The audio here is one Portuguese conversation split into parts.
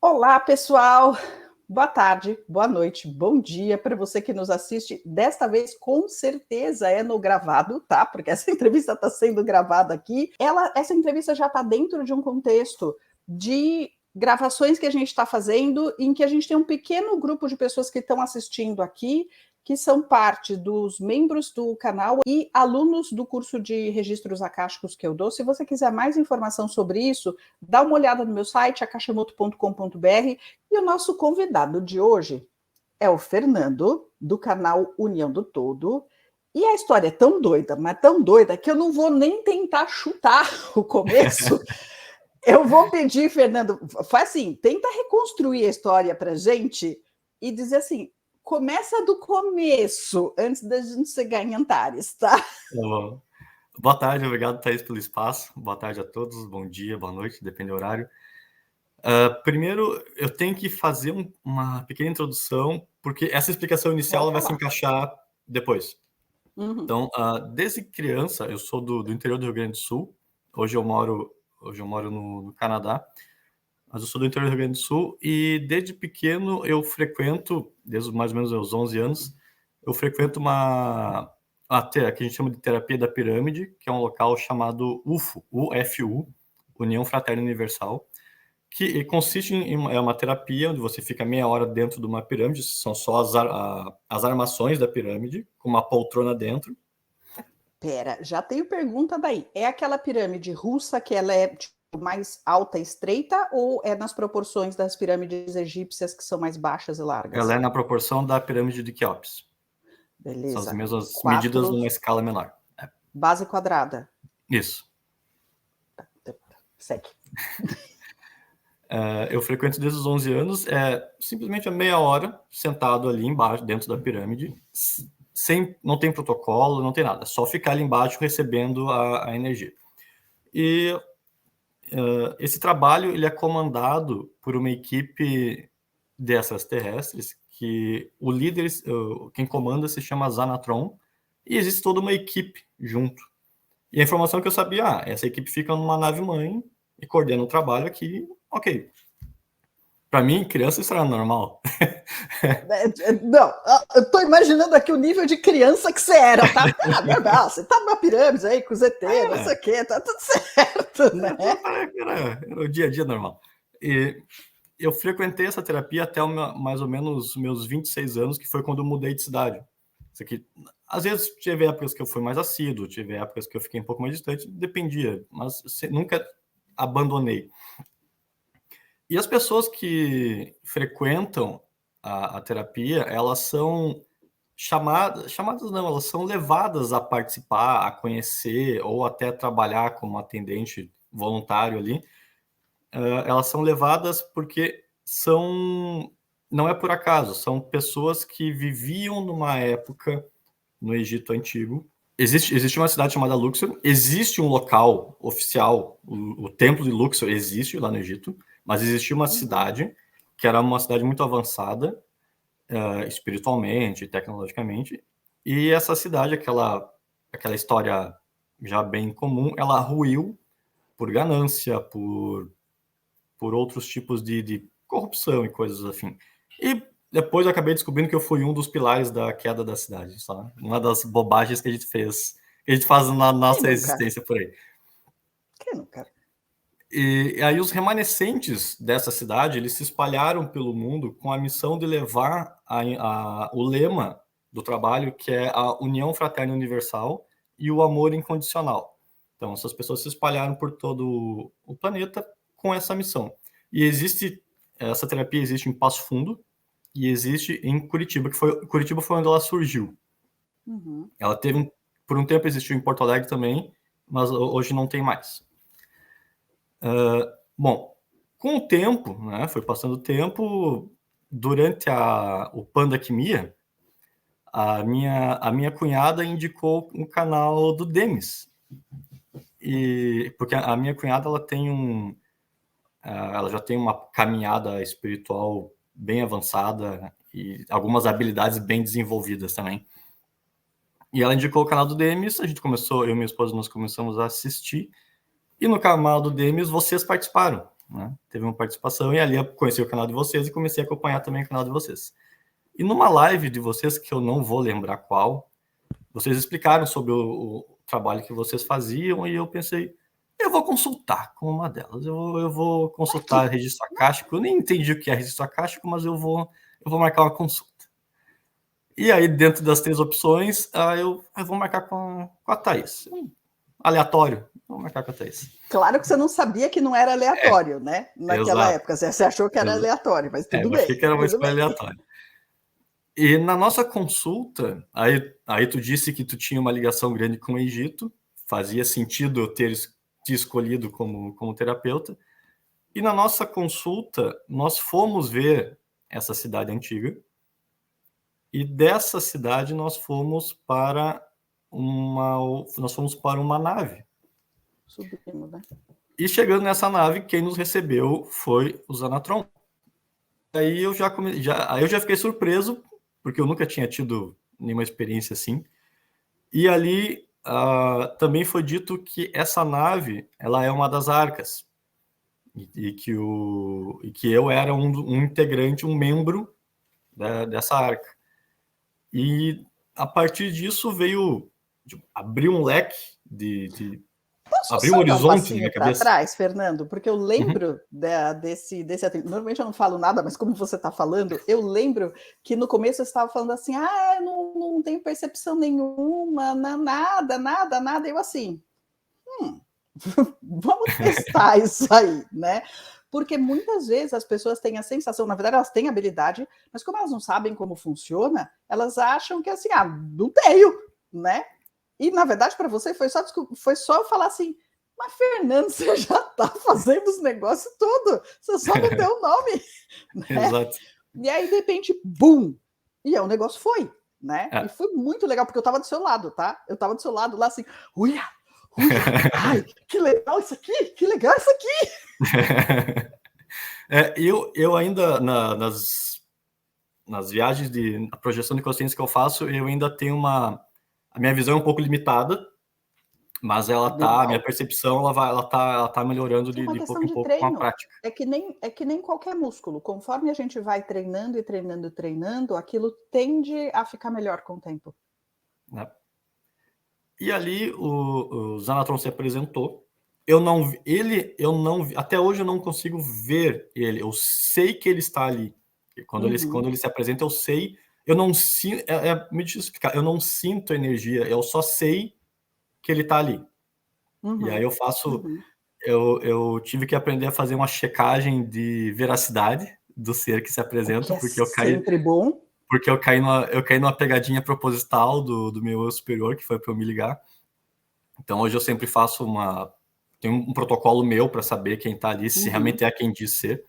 Olá, pessoal. Boa tarde, boa noite, bom dia para você que nos assiste. Desta vez, com certeza, é no gravado, tá? Porque essa entrevista está sendo gravada aqui. Essa entrevista já está dentro de um contexto de gravações que a gente está fazendo, em que a gente tem um pequeno grupo de pessoas que estão assistindo aqui, que são parte dos membros do canal e alunos do curso de registros acásticos que eu dou. Se você quiser mais informação sobre isso, dá uma olhada no meu site, acachamoto.com.br. E o nosso convidado de hoje é o Fernando, do canal União do Todo. E a história é tão doida, mas tão doida, que eu não vou nem tentar chutar o começo. Eu vou pedir, Fernando, faz assim, tenta reconstruir a história para gente e dizer assim, começa do começo, antes da gente chegar em Antares, tá? Boa tarde, obrigado, Thaís, pelo espaço. Boa tarde a todos, bom dia, boa noite, depende do horário. Primeiro, eu tenho que fazer uma pequena introdução, porque essa explicação inicial vai se encaixar depois. Uhum. Então, desde criança, eu sou do interior do Rio Grande do Sul. Hoje eu moro no Canadá, mas eu sou do interior do Rio Grande do Sul e desde pequeno eu frequento, desde mais ou menos os 11 anos, eu frequento que a gente chama de terapia da pirâmide, que é um local chamado UFO, UFU, União Fraterna Universal, que consiste em uma terapia onde você fica meia hora dentro de uma pirâmide, são só as armações da pirâmide, com uma poltrona dentro. Pera, já tenho pergunta daí. É aquela pirâmide russa que ela é tipo, mais alta e estreita ou é nas proporções das pirâmides egípcias que são mais baixas e largas? Ela é na proporção da pirâmide de Quéops. São as Beleza. mesmas medidas numa escala menor. Base quadrada. Isso. Segue. Eu frequento desde os 11 anos, simplesmente a meia hora sentado ali embaixo, dentro da pirâmide, não tem protocolo, não tem nada, só ficar ali embaixo recebendo a energia. E esse trabalho ele é comandado por uma equipe de extraterrestres, que o líder, quem comanda se chama Zanatron, e existe toda uma equipe junto. E a informação que eu sabia, essa equipe fica numa nave-mãe e coordena o trabalho aqui, ok. Para mim, criança, isso era normal. Não, eu tô imaginando aqui o nível de criança que você era, tá? Você tá numa pirâmide aí com o ZT, não sei o quê, tá tudo certo, né? Era o dia a dia normal. E eu frequentei essa terapia até mais ou menos meus 26 anos, que foi quando eu mudei de cidade. Isso aqui, às vezes tive épocas que eu fui mais assíduo, tive épocas que eu fiquei um pouco mais distante, dependia, mas nunca abandonei. E as pessoas que frequentam a terapia, elas são chamadas não, elas são levadas a participar, a conhecer ou até trabalhar como atendente voluntário ali. Elas são levadas porque não é por acaso, são pessoas que viviam numa época no Egito Antigo. Existe uma cidade chamada Luxor, existe um local oficial, o Templo de Luxor existe lá no Egito, mas existia uma cidade que era uma cidade muito avançada, espiritualmente, tecnologicamente, e essa cidade, aquela história já bem comum, ela ruiu por ganância, por outros tipos de corrupção e coisas assim. E depois eu acabei descobrindo que eu fui um dos pilares da queda da cidade, sabe? Uma das bobagens que a gente fez, que a gente faz na nossa existência por aí. Quem não quer? E aí os remanescentes dessa cidade, eles se espalharam pelo mundo com a missão de levar o lema do trabalho, que é a união fraterna universal e o amor incondicional. Então, essas pessoas se espalharam por todo o planeta com essa missão. E essa terapia existe em Passo Fundo e existe em Curitiba, Curitiba foi onde ela surgiu. Uhum. Ela por um tempo existiu em Porto Alegre também, mas hoje não tem mais. Bom, com o tempo, né, foi passando o tempo, durante o Pandaquimia, a minha cunhada indicou um canal do Demis. Porque a minha cunhada ela já tem uma caminhada espiritual bem avançada e algumas habilidades bem desenvolvidas também. E ela indicou o canal do Demis, eu e minha esposa, nós começamos a assistir, e no canal do Demis vocês participaram. né? Teve uma participação, e ali eu conheci o canal de vocês e comecei a acompanhar também o canal de vocês. E numa live de vocês, que eu não vou lembrar qual, vocês explicaram sobre o trabalho que vocês faziam, e eu pensei, eu vou consultar com uma delas. Eu vou consultar registro acástico. Eu nem entendi o que é registro acástico, mas eu vou marcar uma consulta. E aí, dentro das 3 opções, eu vou marcar com a Thaís. Aleatório, vou marcar com a Thaís. Claro que você não sabia que não era aleatório, né? Naquela época. Você achou que era aleatório, mas tudo bem. Eu achei que era uma escolha aleatória. E na nossa consulta, aí tu disse que tu tinha uma ligação grande com o Egito, fazia sentido eu ter te escolhido como terapeuta. E na nossa consulta, nós fomos ver essa cidade antiga, e dessa cidade nós fomos para uma nave. Subimos, né? E chegando nessa nave, quem nos recebeu foi o Zanatron. Aí eu já fiquei surpreso, porque eu nunca tinha tido nenhuma experiência assim. E ali também foi dito que essa nave, ela é uma das arcas. E que eu era um integrante, um membro dessa arca. E a partir disso veio abrir um leque Posso abrir um só dar um horizonte na passinho minha para cabeça. trás, Fernando? Porque eu lembro desse normalmente eu não falo nada, mas como você está falando, eu lembro que no começo você estava falando assim, eu não tenho percepção nenhuma, nada. Eu assim, vamos testar isso aí, né? Porque muitas vezes as pessoas têm a sensação, na verdade elas têm habilidade, mas como elas não sabem como funciona, elas acham que assim, não tenho, né? E na verdade para você foi só eu falar assim, mas Fernando, você já está fazendo os negócios tudo, você só não deu o nome, né? Exato. E aí de repente, bum! E o negócio foi, né? E foi muito legal, porque eu estava do seu lado, tá? Eu estava do seu lado lá assim, uia, ai, que legal isso aqui, que legal isso aqui. Eu ainda, nas viagens de projeção de consciência que eu faço, eu ainda tenho a minha visão é um pouco limitada, mas a minha percepção, ela tá melhorando de pouco em pouco com a prática. É que nem qualquer músculo, conforme a gente vai treinando, aquilo tende a ficar melhor com o tempo. Né? E ali o Zanatron se apresentou. Eu não vi, até hoje eu não consigo ver ele. Eu sei que ele está ali. Quando ele se apresenta, eu sei. Eu não sinto. Me deixa explicar. Eu não sinto energia. Eu só sei que ele está ali. E aí eu faço. Eu tive que aprender a fazer uma checagem de veracidade do ser que se apresenta, porque eu caí. Sempre bom. Porque eu caí numa pegadinha proposital do meu eu superior, que foi para eu me ligar. Então hoje eu sempre faço tem um protocolo meu para saber quem está ali, se realmente é quem diz ser.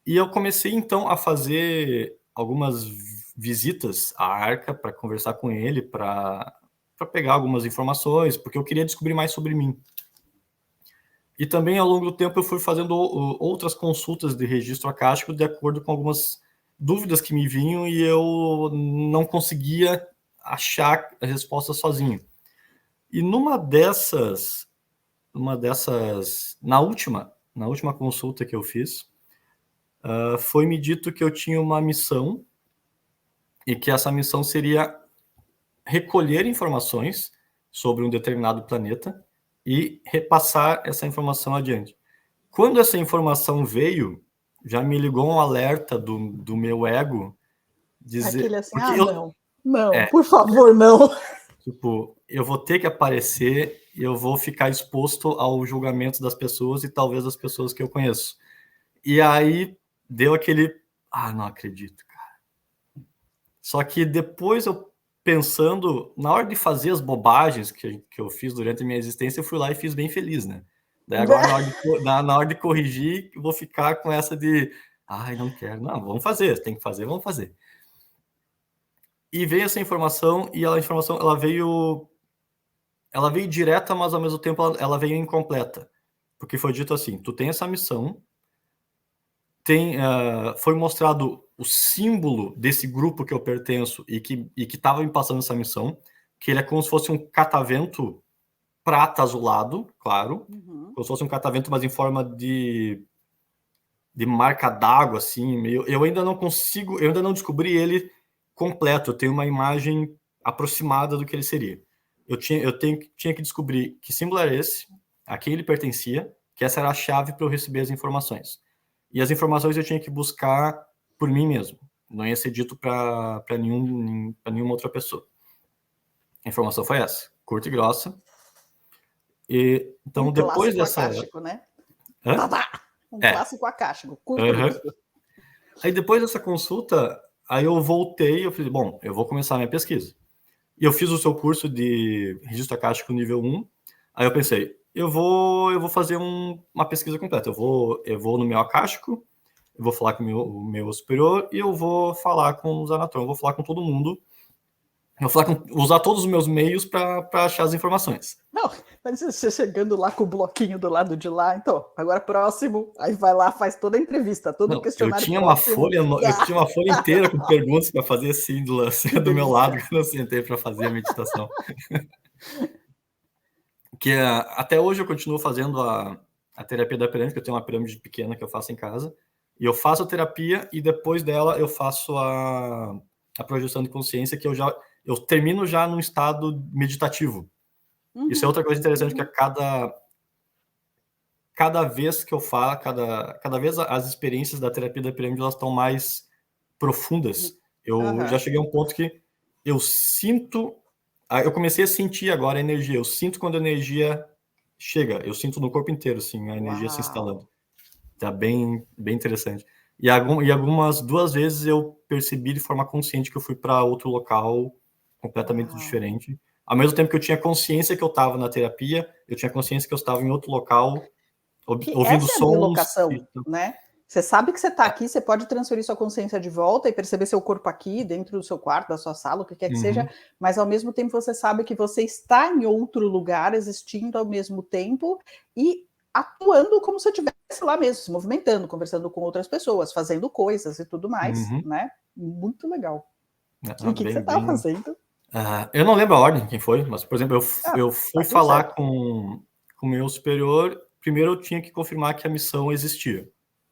E eu comecei então a fazer algumas visitas à arca para conversar com ele, para pegar algumas informações, porque eu queria descobrir mais sobre mim. E também ao longo do tempo eu fui fazendo outras consultas de registro acástico de acordo com algumas dúvidas que me vinham e eu não conseguia achar a resposta sozinho. E numa dessas, na última consulta que eu fiz, foi-me dito que eu tinha uma missão e que essa missão seria recolher informações sobre um determinado planeta e repassar essa informação adiante. Quando essa informação veio, já me ligou um alerta do meu ego, Aquele assim, não, por favor, não. Tipo, eu vou ter que aparecer e eu vou ficar exposto ao julgamento das pessoas e talvez das pessoas que eu conheço. E aí deu aquele, não acredito, cara. Só que depois eu pensando, na hora de fazer as bobagens que eu fiz durante a minha existência, eu fui lá e fiz bem feliz, né? Daí agora, na hora de corrigir, eu vou ficar com essa de, não quero. Não, vamos fazer, tem que fazer, vamos fazer. E veio essa informação, e a informação ela veio direta, mas ao mesmo tempo ela veio incompleta. Porque foi dito assim, tu tem essa missão, foi mostrado o símbolo desse grupo que eu pertenço e que estava me passando essa missão, que ele é como se fosse um catavento prata azulado, claro, Uhum. como se fosse um catavento, mas em forma de marca d'água, assim, meio. Eu ainda não descobri ele completo. Eu tenho uma imagem aproximada do que ele seria. Tinha que descobrir que símbolo era esse, a quem ele pertencia, que essa era a chave para eu receber as informações. E as informações eu tinha que buscar por mim mesmo. Não ia ser dito para nenhuma outra pessoa. A informação foi essa, curta e grossa. E, então, depois Clássico dessa. acástico, né? Hã? Tá. Um clássico acástico, curto e Uhum. grosso. Aí depois dessa consulta, aí eu voltei, eu falei, bom, eu vou começar a minha pesquisa. E eu fiz o seu curso de registro acástico nível 1. Aí eu pensei, eu vou fazer uma pesquisa completa. Eu vou no meu acástico, eu vou falar com o meu superior e eu vou falar com os anatrônomos, eu vou falar com todo mundo. Eu vou usar todos os meus meios para achar as informações. Não, mas você chegando lá com o bloquinho do lado de lá, então, agora próximo, aí vai lá, faz toda a entrevista, todo o Não, eu questionário tinha próximo. eu tinha uma folha inteira com perguntas para fazer assim Que do meu lado delícia. quando eu sentei para fazer a meditação. Que até hoje eu continuo fazendo a terapia da pirâmide, que eu tenho uma pirâmide pequena que eu faço em casa. E eu faço a terapia e depois dela eu faço a projeção de consciência, que eu termino já num estado meditativo. Isso é outra coisa interessante, que a cada vez que eu faço, cada vez as experiências da terapia da pirâmide elas estão mais profundas. Eu já Aham. cheguei a um ponto que eu sinto, eu comecei a sentir agora a energia. Eu sinto quando a energia chega. Eu sinto no corpo inteiro, assim, a energia se instalando. Uau. Tá bem, bem interessante. E algumas 2 vezes eu percebi de forma consciente que eu fui para outro local completamente Uau. diferente. Ao mesmo tempo que eu tinha consciência que eu estava na terapia, eu tinha consciência que eu estava em outro local, Que ouvindo essa é a sons. bilocação, né? Você sabe que você está aqui, você pode transferir sua consciência de volta e perceber seu corpo aqui, dentro do seu quarto, da sua sala, o que quer que seja, Uhum, mas ao mesmo tempo você sabe que você está em outro lugar, existindo ao mesmo tempo e atuando como se estivesse lá mesmo, se movimentando, conversando com outras pessoas, fazendo coisas e tudo mais, uhum. né? Muito legal. E o que você Bem, estava bem. fazendo? Eu não lembro a ordem quem foi, mas, por exemplo, Ah, eu tá fui tudo falar certo. com o meu superior. Primeiro eu tinha que confirmar que a missão existia.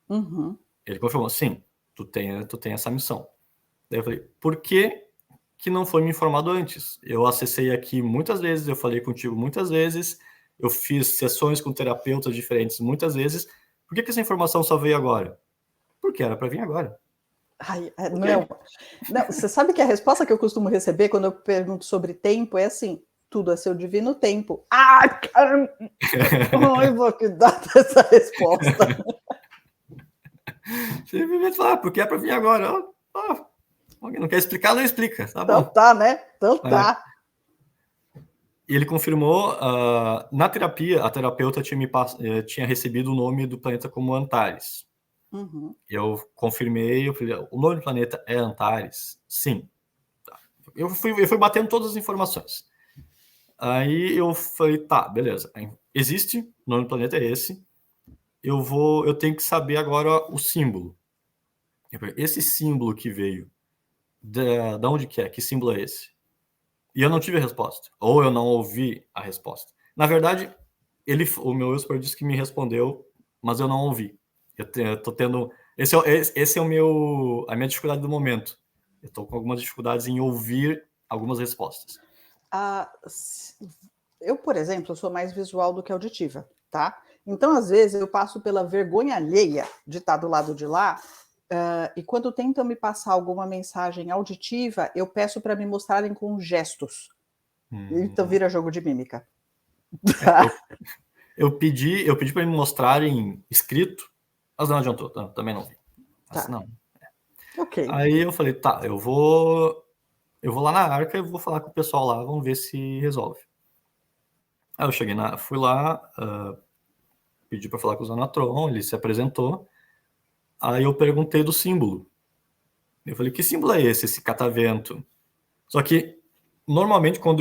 Uhum. Ele confirmou, sim, tu tem essa missão. Daí eu falei, por que não foi me informado antes? Eu acessei aqui muitas vezes, eu falei contigo muitas vezes, eu fiz sessões com terapeutas diferentes muitas vezes. Por que essa informação só veio agora? Porque era para vir agora. Ai, Por quê? não, não, você sabe que a resposta que eu costumo receber quando eu pergunto sobre tempo é assim: tudo é seu divino tempo. Ah, caramba! Eu vou que dar essa resposta. Simplesmente falar, porque é para vir agora. Alguém não quer explicar, não explica, tá Então bom. tá, né? Então É. tá. E ele confirmou, na terapia, a terapeuta tinha recebido o nome do planeta como Antares. Uhum. Eu confirmei, eu falei, o nome do planeta é Antares? Sim. Eu fui batendo todas as informações. Aí eu falei, tá, beleza. Existe, o nome do planeta é esse. Eu tenho que saber agora o símbolo. Esse símbolo que veio, da onde que é? Que símbolo é esse? E eu não tive a resposta. Ou eu não ouvi a resposta. Na verdade, o meu expert disse que me respondeu, mas eu não ouvi. Eu tô tendo. Esse é a minha dificuldade do momento. Eu tô com algumas dificuldades em ouvir algumas respostas. Ah, eu, por exemplo, sou mais visual do que auditiva, tá? Então, às vezes, eu passo pela vergonha alheia de estar do lado de lá, e quando tentam me passar alguma mensagem auditiva, eu peço para me mostrarem com gestos. Então, Uhum. vira jogo de mímica. É, Tá? eu pedi para me mostrarem escrito, mas não adiantou, também não vi. Mas Tá. não. Ok. Aí eu falei, tá, eu vou lá na Arca e vou falar com o pessoal lá, vamos ver se resolve. Aí eu fui lá, pedi para falar com o Zanatron, ele se apresentou. Aí eu perguntei do símbolo. Eu falei, que símbolo é esse catavento? Só que, normalmente, quando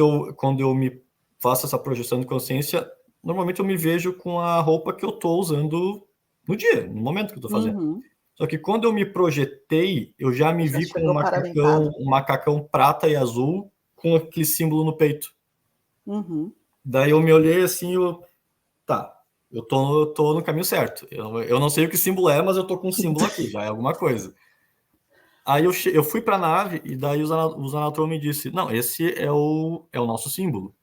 eu me faço essa projeção de consciência, normalmente eu me vejo com a roupa que eu estou usando no dia, no momento que eu estou fazendo. Uhum. Só que quando eu me projetei, eu já me Já vi com chegou paramentado. um macacão prata e azul com aquele símbolo no peito. Uhum. Daí eu me olhei assim, tá, eu tô no caminho certo. Eu não sei o que símbolo é, mas eu tô com um símbolo aqui, já é alguma coisa. Aí eu fui para a nave e daí o Zanatron me disse, não, esse é o nosso símbolo.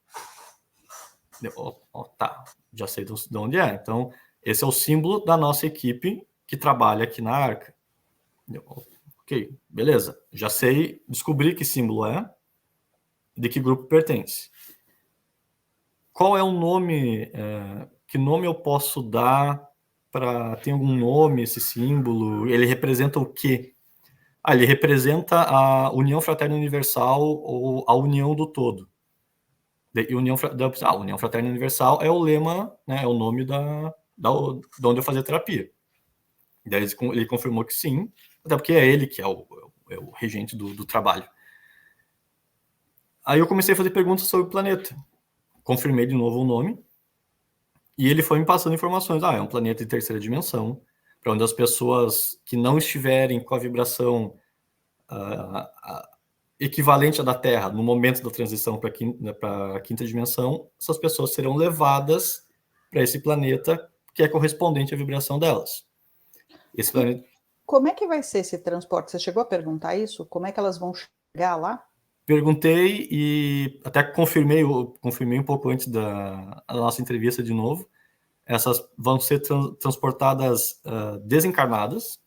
Tá, já sei de onde é. Então, esse é o símbolo da nossa equipe que trabalha aqui na Arca. Ok, beleza. Já sei, descobri que símbolo é, de que grupo pertence. Qual é o nome, que nome eu posso dar para... Tem algum nome esse símbolo? Ele representa o quê? Ele representa a União Fraterna Universal ou a união do todo. União Fraterna Universal é o lema, né, é o nome de onde eu fazia terapia. Daí ele confirmou que sim, até porque é ele que é o regente do trabalho. Aí eu comecei a fazer perguntas sobre o planeta. Confirmei de novo o nome. E ele foi me passando informações. É um planeta de terceira dimensão, para onde as pessoas que não estiverem com a vibração equivalente à da Terra no momento da transição para a quinta dimensão, essas pessoas serão levadas para esse planeta que é correspondente à vibração delas. Esse planeta... Como é que vai ser esse transporte? Você chegou a perguntar isso? Como é que elas vão chegar lá? Perguntei e até confirmei um pouco antes da nossa entrevista de novo. Essas vão ser transportadas desencarnadas,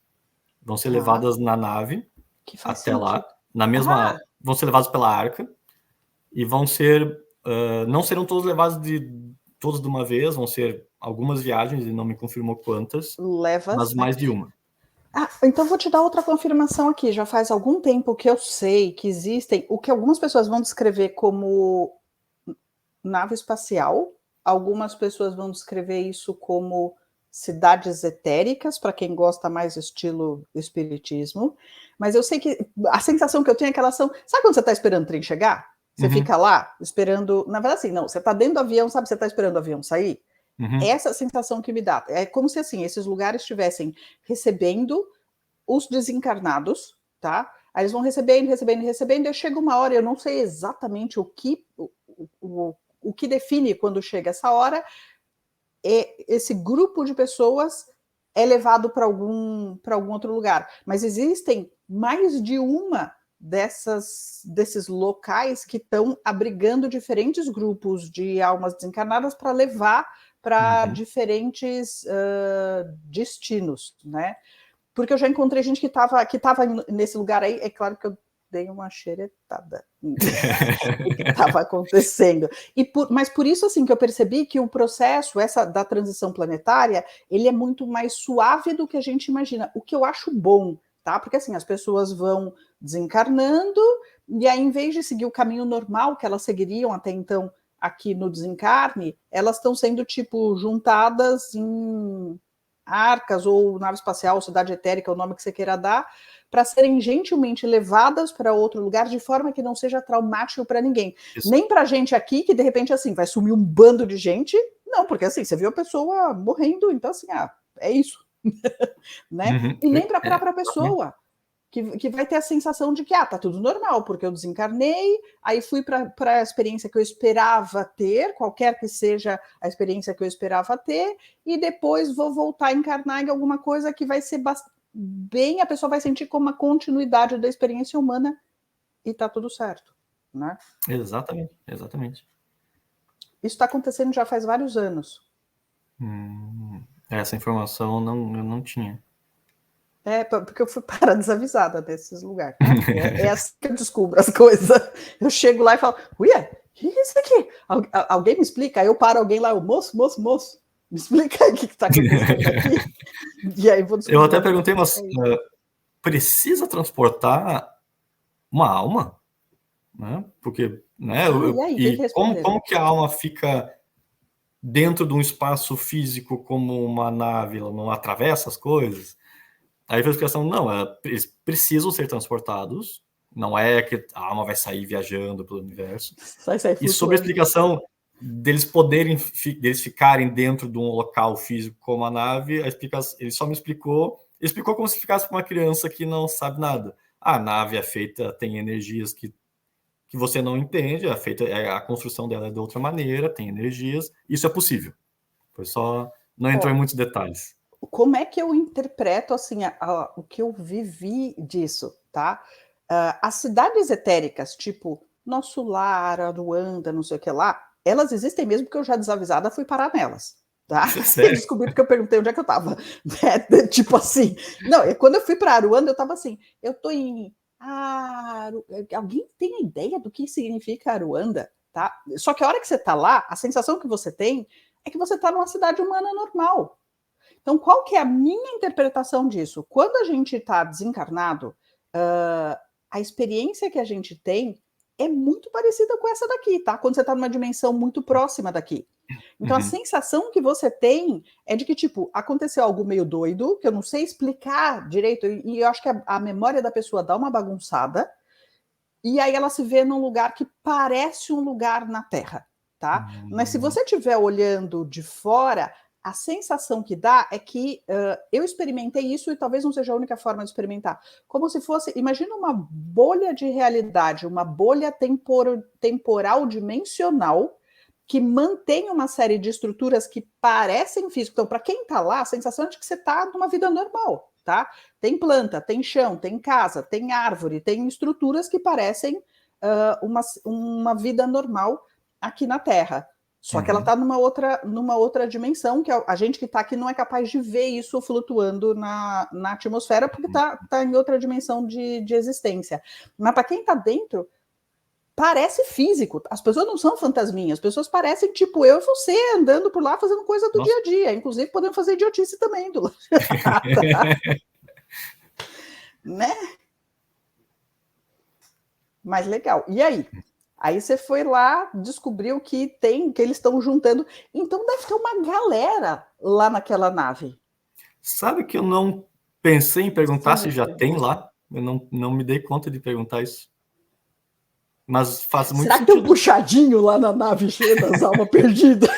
vão ser levadas na nave até lá, na mesma, vão ser levados pela Arca e vão ser, não serão todos levados todos de uma vez, vão ser algumas viagens, ele não me confirmou quantas, mas mais de uma. Então vou te dar outra confirmação aqui. Já faz algum tempo que eu sei que existem o que algumas pessoas vão descrever como nave espacial, algumas pessoas vão descrever isso como cidades etéricas, para quem gosta mais estilo espiritismo, mas eu sei que a sensação que eu tenho é que elas são... Sabe quando você está esperando o trem chegar? Você fica lá esperando... Na verdade, assim, não, você está dentro do avião, sabe? Você está esperando o avião sair? Essa sensação que me dá. É como se, assim, esses lugares estivessem recebendo os desencarnados, tá? Aí eles vão recebendo, e chega uma hora, eu não sei exatamente o que define quando chega essa hora, esse grupo de pessoas é levado para algum outro lugar. Mas existem mais de uma desses locais que estão abrigando diferentes grupos de almas desencarnadas para levar para diferentes destinos, né? Porque eu já encontrei gente que estava nesse lugar aí, é claro que eu dei uma xeretada no que estava acontecendo. Mas por isso assim que eu percebi que o processo da transição planetária, ele é muito mais suave do que a gente imagina, o que eu acho bom, tá? Porque assim, as pessoas vão desencarnando, e aí, em vez de seguir o caminho normal que elas seguiriam até então aqui no desencarne, elas estão sendo, tipo, juntadas em arcas ou nave espacial, cidade etérica, o nome que você queira dar, para serem gentilmente levadas para outro lugar de forma que não seja traumático para ninguém. Isso. Nem para a gente aqui, que de repente assim vai sumir um bando de gente, não, porque assim, você viu a pessoa morrendo, então assim, é isso. Né? E nem para a própria pessoa. Que vai ter a sensação de que tá tudo normal, porque eu desencarnei, aí fui para a experiência que eu esperava ter, qualquer que seja a experiência que eu esperava ter, e depois vou voltar a encarnar em alguma coisa que vai ser bem, a pessoa vai sentir como uma continuidade da experiência humana e tá tudo certo, né? Exatamente. Isso está acontecendo já faz vários anos. Essa informação eu não tinha. Porque eu fui parar desavisada desses lugares. Né? É assim que eu descubro as coisas. Eu chego lá e falo, uia, o que é isso aqui? Alguém me explica? Aí eu paro alguém lá, moço, me explica aí o que está acontecendo aqui. E aí vou descobrir. Eu até perguntei, mas precisa transportar uma alma? Né? Porque, né? Como que a alma fica dentro de um espaço físico como uma nave, ela não atravessa as coisas? Aí a explicação, não, eles precisam ser transportados, não é que a alma vai sair viajando pelo universo. E sobre a explicação deles ficarem dentro de um local físico como a nave, ele só me explicou como se ficasse para uma criança que não sabe nada. A nave é feita, tem energias que que você não entende, a construção dela é de outra maneira, tem energias, isso é possível. Foi só, não entrou em muitos detalhes. Como é que eu interpreto assim o que eu vivi disso, tá? As cidades etéricas, tipo Nosso Lar, Aruanda, não sei o que lá, elas existem mesmo porque eu já desavisada fui parar nelas, tá? Eu descobri porque eu perguntei onde é que eu tava. Tipo assim, não, quando eu fui para Aruanda, eu tava assim, eu tô em alguém tem ideia do que significa Aruanda, tá? Só que a hora que você tá lá, a sensação que você tem é que você tá numa cidade humana normal. Então, qual que é a minha interpretação disso? Quando a gente está desencarnado, a experiência que a gente tem é muito parecida com essa daqui, tá? Quando você está numa dimensão muito próxima daqui. Então, a sensação que você tem é de que, tipo, aconteceu algo meio doido, que eu não sei explicar direito, e eu acho que a memória da pessoa dá uma bagunçada, e aí ela se vê num lugar que parece um lugar na Terra, tá? Mas se você estiver olhando de fora, a sensação que dá é que eu experimentei isso e talvez não seja a única forma de experimentar. Como se fosse, imagina uma bolha de realidade, uma bolha temporal dimensional que mantém uma série de estruturas que parecem físicas. Então, para quem está lá, a sensação é de que você está numa vida normal, tá? Tem planta, tem chão, tem casa, tem árvore, tem estruturas que parecem uma vida normal aqui na Terra. Só que ela está numa outra dimensão, que a gente que está aqui não é capaz de ver isso flutuando na atmosfera, porque tá em outra dimensão de existência. Mas para quem está dentro, parece físico. As pessoas não são fantasminhas, as pessoas parecem tipo eu e você, andando por lá, fazendo coisa do dia a dia. Inclusive, podemos fazer idiotice também do lado. Né? Mas legal. E aí? Aí você foi lá, descobriu que eles estão juntando. Então deve ter uma galera lá naquela nave. Sabe que eu não pensei em perguntar se já tem lá? Eu não me dei conta de perguntar isso. Mas faz muito sentido. Será que tem um puxadinho lá na nave cheia das almas perdidas?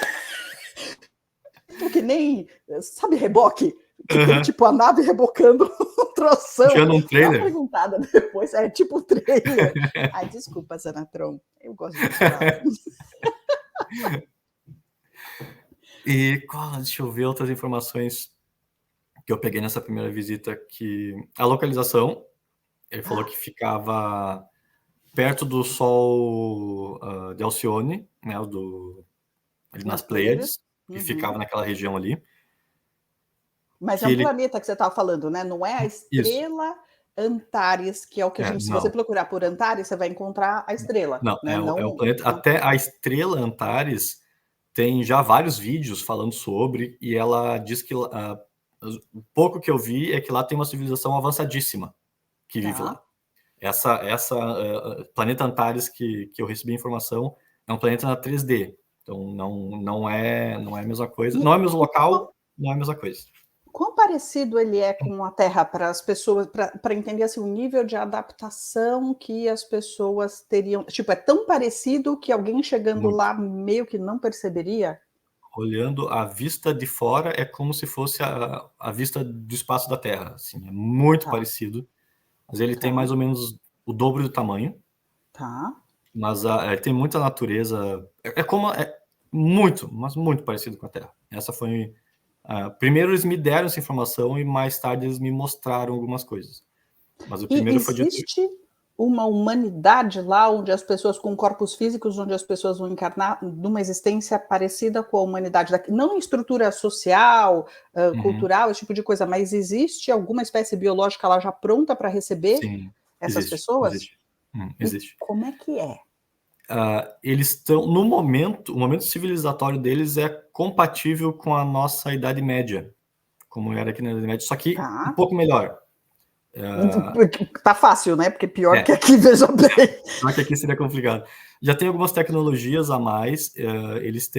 Porque nem, sabe, reboque? Que tem tipo a nave rebocando um troção. Tinha um trailer. Dá uma perguntada depois, é tipo um trailer. Ai, desculpa, Zanatron. Eu gosto de falar. E deixa eu ver outras informações que eu peguei nessa primeira visita, que a localização, ele falou que ficava perto do Sol de Alcione, né, ali nas Pleiades, que ficava naquela região ali. Mas é um planeta que você estava falando, né? Não é a estrela Antares, que é o que a gente... Se você procurar por Antares, você vai encontrar a estrela. Não, né? É o planeta... Até a estrela Antares tem já vários vídeos falando sobre, e ela diz que... o pouco que eu vi é que lá tem uma civilização avançadíssima que vive lá. Essa planeta Antares que eu recebi informação é um planeta na 3D. Então, não é a mesma coisa. Não é o mesmo local, não é a mesma coisa. Quão parecido ele é com a Terra para as pessoas, para entender assim, o nível de adaptação que as pessoas teriam? Tipo, é tão parecido que alguém chegando lá meio que não perceberia? Olhando a vista de fora, é como se fosse a vista do espaço da Terra. Assim, é muito parecido. Mas ele tem mais ou menos o dobro do tamanho. Tá. Mas ele tem muita natureza. É muito, mas muito parecido com a Terra. Essa foi... primeiro eles me deram essa informação e mais tarde eles me mostraram algumas coisas. Mas o primeiro foi dito... Existe uma humanidade lá onde as pessoas com corpos físicos, onde as pessoas vão encarnar numa existência parecida com a humanidade daqui, não em estrutura social, cultural, esse tipo de coisa, mas existe alguma espécie biológica lá já pronta para receber essas pessoas? Existe. E como é que é? Eles estão, o momento civilizatório deles é compatível com a nossa Idade Média, como era aqui na Idade Média, só que um pouco melhor. Tá fácil, né? Porque pior que aqui, veja bem. Só que aqui seria complicado. Já tem algumas tecnologias a mais, eles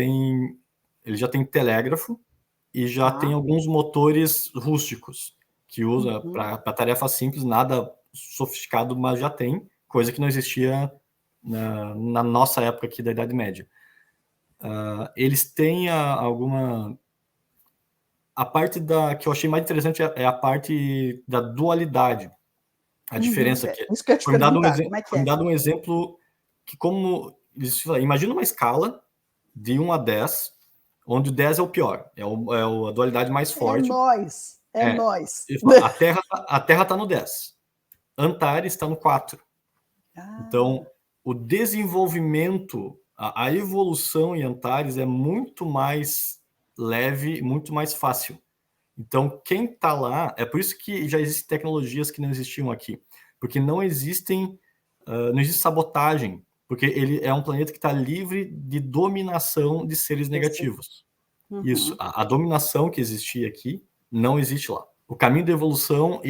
já têm telégrafo e já tem alguns motores rústicos, que usa para tarefas simples, nada sofisticado, mas já tem, coisa que não existia na nossa época aqui da Idade Média. Eles têm a parte que eu achei mais interessante é a parte da dualidade. A diferença que isso que eu ia te perguntar, como é que é? Foi me dado um exemplo que como... Imagina uma escala de 1 a 10, onde o 10 é o pior, a dualidade mais forte. É nós. A Terra está no 10. Antares está no 4. Então, o desenvolvimento, a evolução em Antares é muito mais leve, muito mais fácil. Então, quem está lá... É por isso que já existem tecnologias que não existiam aqui. Porque não existe sabotagem. Porque ele é um planeta que está livre de dominação de seres negativos. Isso. A dominação que existia aqui não existe lá. O caminho da evolução,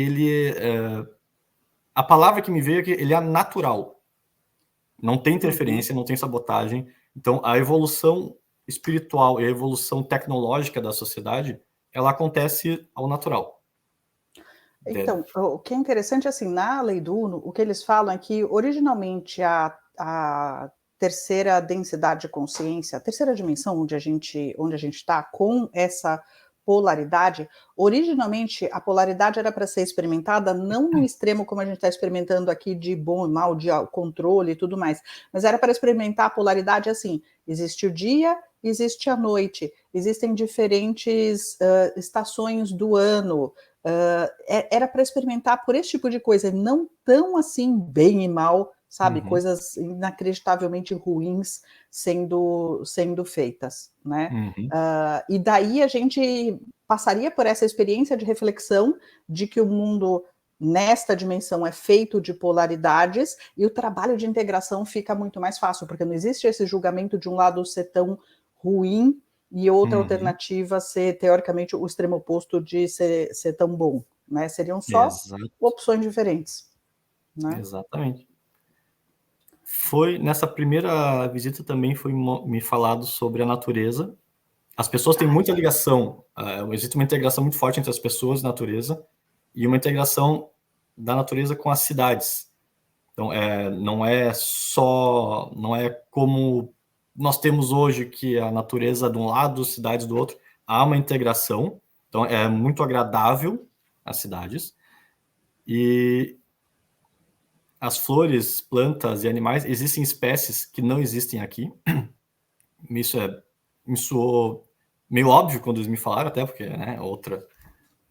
a palavra que me veio aqui, ele é natural. Não tem interferência, não tem sabotagem. Então, a evolução espiritual e a evolução tecnológica da sociedade, ela acontece ao natural. Então, o que é interessante, assim, na lei do Uno, o que eles falam é que, originalmente, a terceira densidade de consciência, a terceira dimensão onde a gente está, com essa polaridade, originalmente a polaridade era para ser experimentada não no extremo como a gente está experimentando aqui, de bom e mal, de controle e tudo mais, mas era para experimentar a polaridade assim: existe o dia, existe a noite, existem diferentes estações do ano. Era para experimentar por esse tipo de coisa, não tão assim bem e mal, sabe? Coisas inacreditavelmente ruins sendo feitas, né? E daí a gente passaria por essa experiência de reflexão de que o mundo nesta dimensão é feito de polaridades, e o trabalho de integração fica muito mais fácil, porque não existe esse julgamento de um lado ser tão ruim e outra alternativa ser, teoricamente, o extremo oposto de ser tão bom, né? Seriam só opções diferentes, né? Exatamente. Nessa primeira visita também foi me falado sobre a natureza. As pessoas têm muita ligação, existe uma integração muito forte entre as pessoas e a natureza, e uma integração da natureza com as cidades. Então, não é como nós temos hoje, que a natureza de um lado, cidades do outro. Há uma integração, então é muito agradável as cidades. E as flores, plantas e animais, existem espécies que não existem aqui. Isso me soou meio óbvio quando eles me falaram, até porque, né,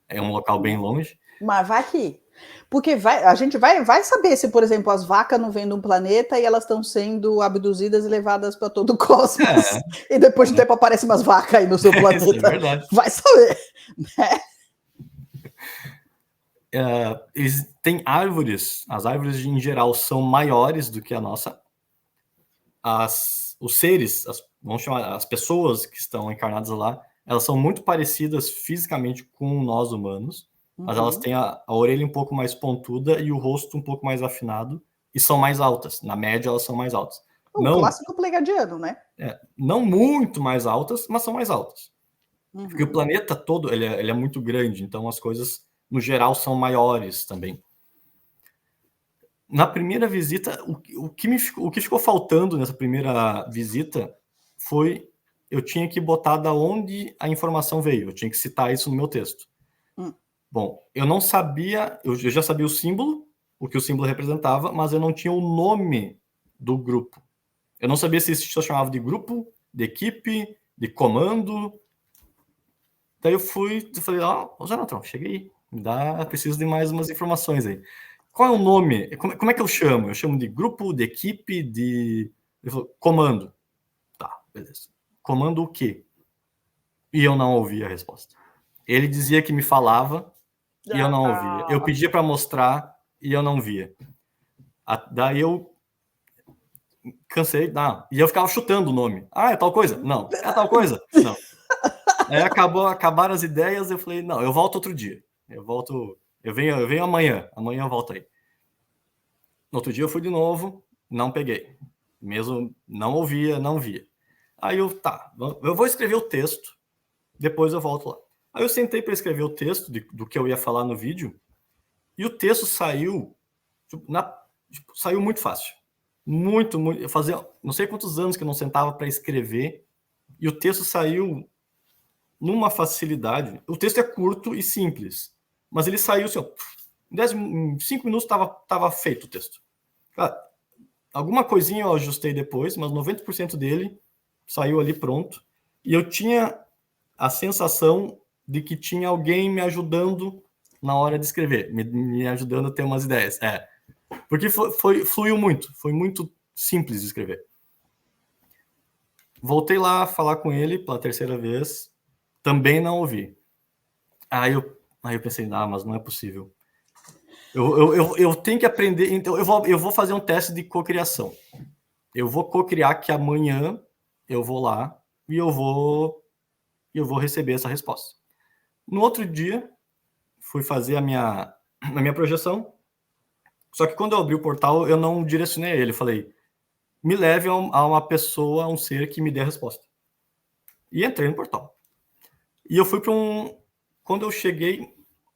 é um local bem longe. Mas vai que... Porque a gente vai saber se, por exemplo, as vacas não vêm de um planeta e elas estão sendo abduzidas e levadas para todo o cosmos. E depois de tempo aparecem umas vacas aí no seu planeta. Isso é verdade. Vai saber, né? Tem árvores. As árvores, em geral, são maiores do que a nossa. Os seres, vamos chamar, as pessoas que estão encarnadas lá, elas são muito parecidas fisicamente com nós humanos, mas elas têm a orelha um pouco mais pontuda e o rosto um pouco mais afinado, e são mais altas. Na média, elas são mais altas. Clássico pleiadiano, né? Não muito mais altas, mas são mais altas. Porque o planeta todo ele é muito grande, então as coisas, no geral, são maiores também. Na primeira visita, o que ficou faltando nessa primeira visita foi: eu tinha que botar da onde a informação veio, eu tinha que citar isso no meu texto. Bom, eu não sabia, eu já sabia o símbolo, o que o símbolo representava, mas eu não tinha o nome do grupo. Eu não sabia se isso se chamava de grupo, de equipe, de comando. Daí eu falei: Jonathan, cheguei, preciso de mais umas informações aí. Qual é o nome? Como é que eu chamo? Eu chamo de grupo, de equipe, de... Ele falou: comando. Tá, beleza. Comando o quê? E eu não ouvi a resposta. Ele dizia que me falava e eu não ouvia. Eu pedia para mostrar e eu não via. Daí eu cansei. E eu ficava chutando o nome. É tal coisa? Não. É tal coisa? Não. Aí acabaram as ideias, eu falei: não, eu volto outro dia. Eu venho amanhã. Amanhã eu volto aí. No outro dia eu fui de novo, não peguei. Mesmo não ouvia, não via. Aí eu vou escrever o texto, depois eu volto lá. Aí eu sentei para escrever o texto do que eu ia falar no vídeo, e o texto saiu, saiu muito fácil. Muito. Eu fazia não sei quantos anos que eu não sentava para escrever, e o texto saiu numa facilidade. O texto é curto e simples, mas ele saiu assim, em 5 minutos estava feito o texto. Alguma coisinha eu ajustei depois, mas 90% dele saiu ali pronto. E eu tinha a sensação de que tinha alguém me ajudando na hora de escrever, me ajudando a ter umas ideias. Porque fluiu muito, foi muito simples de escrever. Voltei lá a falar com ele pela terceira vez, também não ouvi. Aí eu pensei, mas não é possível. Eu tenho que aprender, então eu vou fazer um teste de cocriação. Eu vou cocriar que amanhã eu vou lá e eu vou receber essa resposta. No outro dia, fui fazer a minha projeção, só que quando eu abri o portal, eu não direcionei ele, eu falei, me leve a uma pessoa, a um ser que me dê a resposta. E entrei no portal. E eu fui para quando eu cheguei,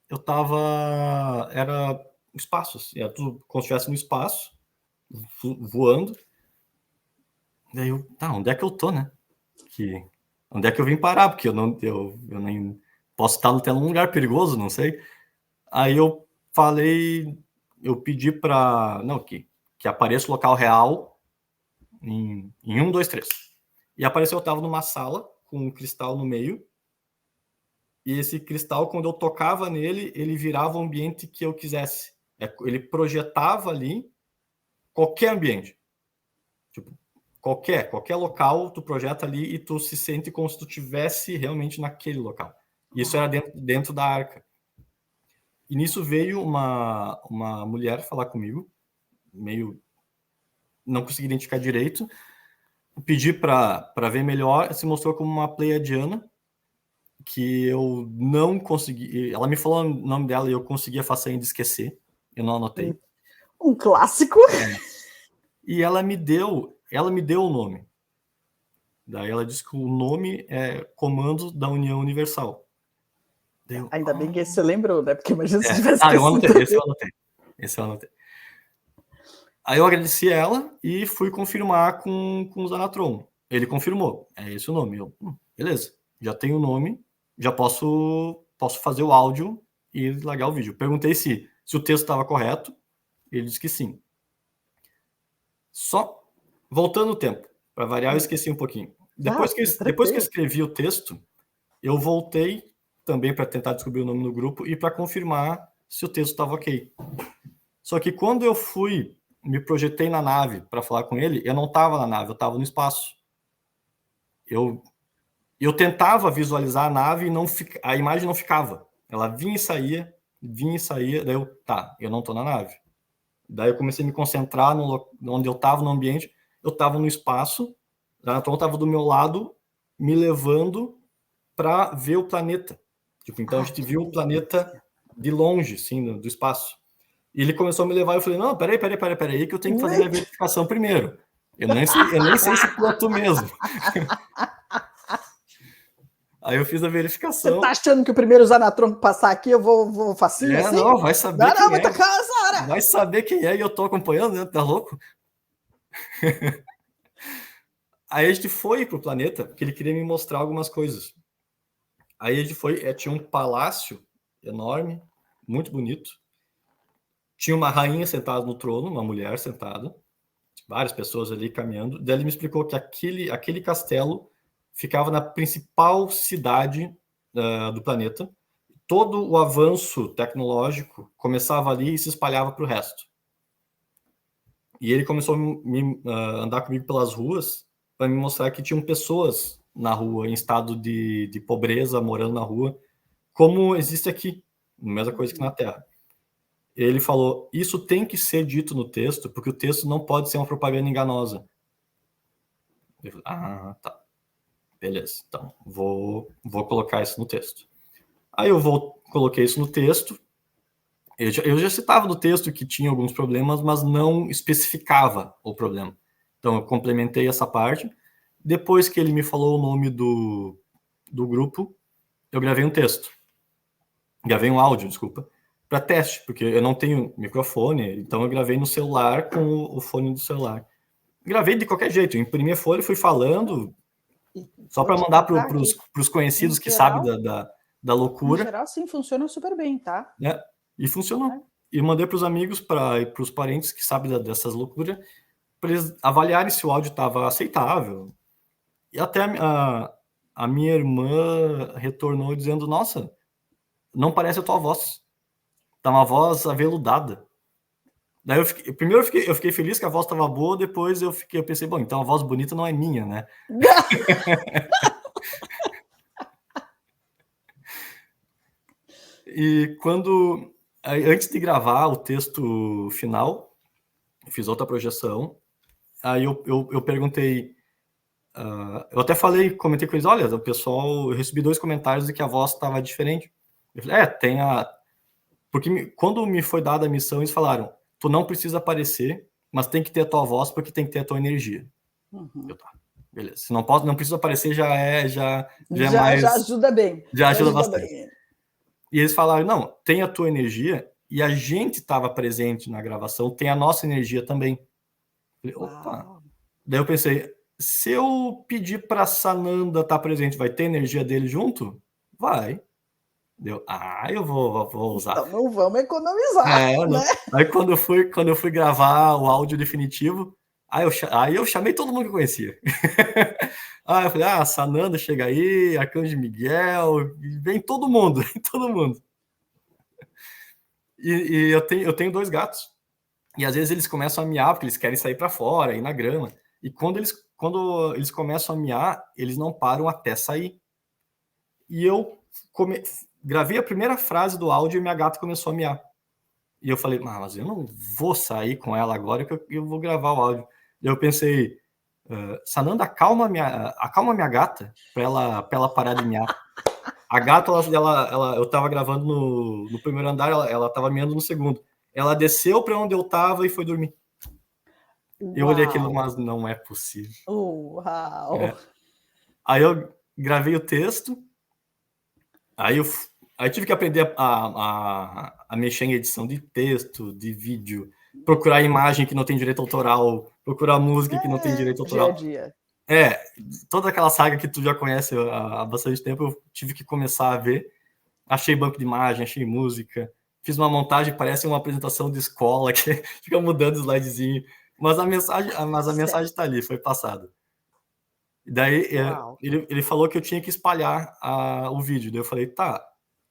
eu tava... Era espaço, assim, era tudo como se estivesse no espaço, voando. Daí onde é que eu tô, né? Onde é que eu vim parar? Porque eu nem posso estar até num lugar perigoso, não sei. Aí eu pedi para que apareça o local real em 1, 2, 3. E apareceu, eu estava numa sala com um cristal no meio. E esse cristal, quando eu tocava nele, ele virava o ambiente que eu quisesse. Ele projetava ali qualquer ambiente. Tipo, qualquer local, tu projeta ali e tu se sente como se tu estivesse realmente naquele local. Isso era dentro da arca. E nisso veio uma mulher falar comigo, meio... não consegui identificar direito. Pedi para ver melhor, se mostrou como uma pleiadiana, que eu não consegui... Ela me falou o nome dela e eu consegui a façanha de esquecer. Eu não anotei. Um clássico. E ela me deu o nome. Daí ela disse que o nome é Comando da União Universal. Ainda bem que esse você lembrou, né? Porque imagina se tivesse eu anotei. Esse eu anotei. Aí eu agradeci ela e fui confirmar com o Zanatron. Ele confirmou. É esse o nome. Eu, beleza. Já tenho o nome. Já posso fazer o áudio e largar o vídeo. Perguntei se o texto estava correto. Ele disse que sim. Só voltando o tempo. Para variar, eu esqueci um pouquinho. Depois que eu escrevi o texto, eu voltei também para tentar descobrir o nome do grupo e para confirmar se o texto estava ok. Só que quando eu me projetei na nave para falar com ele, eu não estava na nave, eu estava no espaço. Eu tentava visualizar a nave e a imagem não ficava. Ela vinha e saía, daí eu não estou na nave. Daí eu comecei a me concentrar onde eu estava no ambiente, eu estava no espaço, a Anatron estava do meu lado, me levando para ver o planeta. Então a gente viu o planeta de longe, assim, do espaço. E ele começou a me levar e eu falei, não, peraí, que eu tenho que fazer minha verificação primeiro. Eu nem sei se pilotou mesmo. Aí eu fiz a verificação. Você tá achando que o primeiro Zanatron que passar aqui eu vou facinho assim? Não, vai saber quem muita casa, hora. Vai saber quem é e eu tô acompanhando, né? Tá louco? Aí a gente foi pro planeta, porque ele queria me mostrar algumas coisas. Aí a gente foi, tinha um palácio enorme, muito bonito. Tinha uma rainha sentada no trono, uma mulher sentada, várias pessoas ali caminhando. Daí ele me explicou que aquele castelo ficava na principal cidade do planeta. Todo o avanço tecnológico começava ali e se espalhava para o resto. E ele começou a andar comigo pelas ruas para me mostrar que tinham pessoas na rua, em estado de pobreza, morando na rua, como existe aqui, a mesma coisa que na Terra. Ele falou, isso tem que ser dito no texto, porque o texto não pode ser uma propaganda enganosa. Eu falei, tá. Beleza, então vou colocar isso no texto. Aí eu coloquei isso no texto. Eu já citava no texto que tinha alguns problemas, mas não especificava o problema. Então eu complementei essa parte. Depois que ele me falou o nome do grupo, eu gravei um texto. Gravei um áudio, desculpa, para teste, porque eu não tenho microfone, então eu gravei no celular com o fone do celular. Gravei de qualquer jeito, imprimi a folha, fui falando, só para mandar para os conhecidos que sabem da loucura. Em geral, sim, funciona super bem, tá? E funcionou. E mandei para os amigos, para os parentes que sabem dessas loucuras. para eles avaliarem se o áudio estava aceitável. E até a minha irmã retornou dizendo, nossa, não parece a tua voz. Tá uma voz aveludada. Daí primeiro eu fiquei feliz que a voz estava boa, depois eu pensei, bom, então a voz bonita não é minha, né? E antes de gravar o texto final, eu fiz outra projeção, aí eu perguntei, eu até comentei com eles, olha, o pessoal, eu recebi 2 comentários de que a voz estava diferente. Eu falei, porque quando me foi dada a missão, eles falaram, tu não precisa aparecer, mas tem que ter a tua voz, porque tem que ter a tua energia. Uhum. Tá, beleza. Se não precisa aparecer, já mais... Já ajuda bem. Já ajuda bastante. Bem. E eles falaram, não, tem a tua energia, e a gente estava presente na gravação, tem a nossa energia também. Falei, opa. Daí eu pensei, se eu pedir para Sananda estar presente, vai ter energia dele junto? Vai. Eu vou usar. Então não vamos economizar, né? Aí quando eu fui gravar o áudio definitivo, aí eu chamei todo mundo que eu conhecia. Eu falei, Sananda chega aí, Arcanjo Miguel, vem todo mundo, todo mundo. E eu tenho 2 gatos. E às vezes eles começam a miar porque eles querem sair para fora, ir na grama. E quando eles começam a miar, eles não param até sair. E eu gravei a primeira frase do áudio e minha gata começou a miar. E eu falei, mas eu não vou sair com ela agora que eu vou gravar o áudio. E eu pensei, Sananda, acalma minha gata para ela parar de miar. A gata, eu tava gravando no primeiro andar, ela tava miando no segundo. Ela desceu para onde eu tava e foi dormir. Uau. Eu olhei aquilo, mas não é possível. Uau! Aí eu gravei o texto, aí tive que aprender a mexer em edição de texto, de vídeo, procurar imagem que não tem direito autoral, procurar música que não tem direito autoral. Dia a dia. Toda aquela saga que tu já conhece há bastante tempo, eu tive que começar a ver. Achei banco de imagem, achei música, fiz uma montagem, parece uma apresentação de escola, que fica mudando o slidezinho, mas a mensagem tá ali, foi passada. E daí ele falou que eu tinha que espalhar o vídeo. Daí eu falei, tá,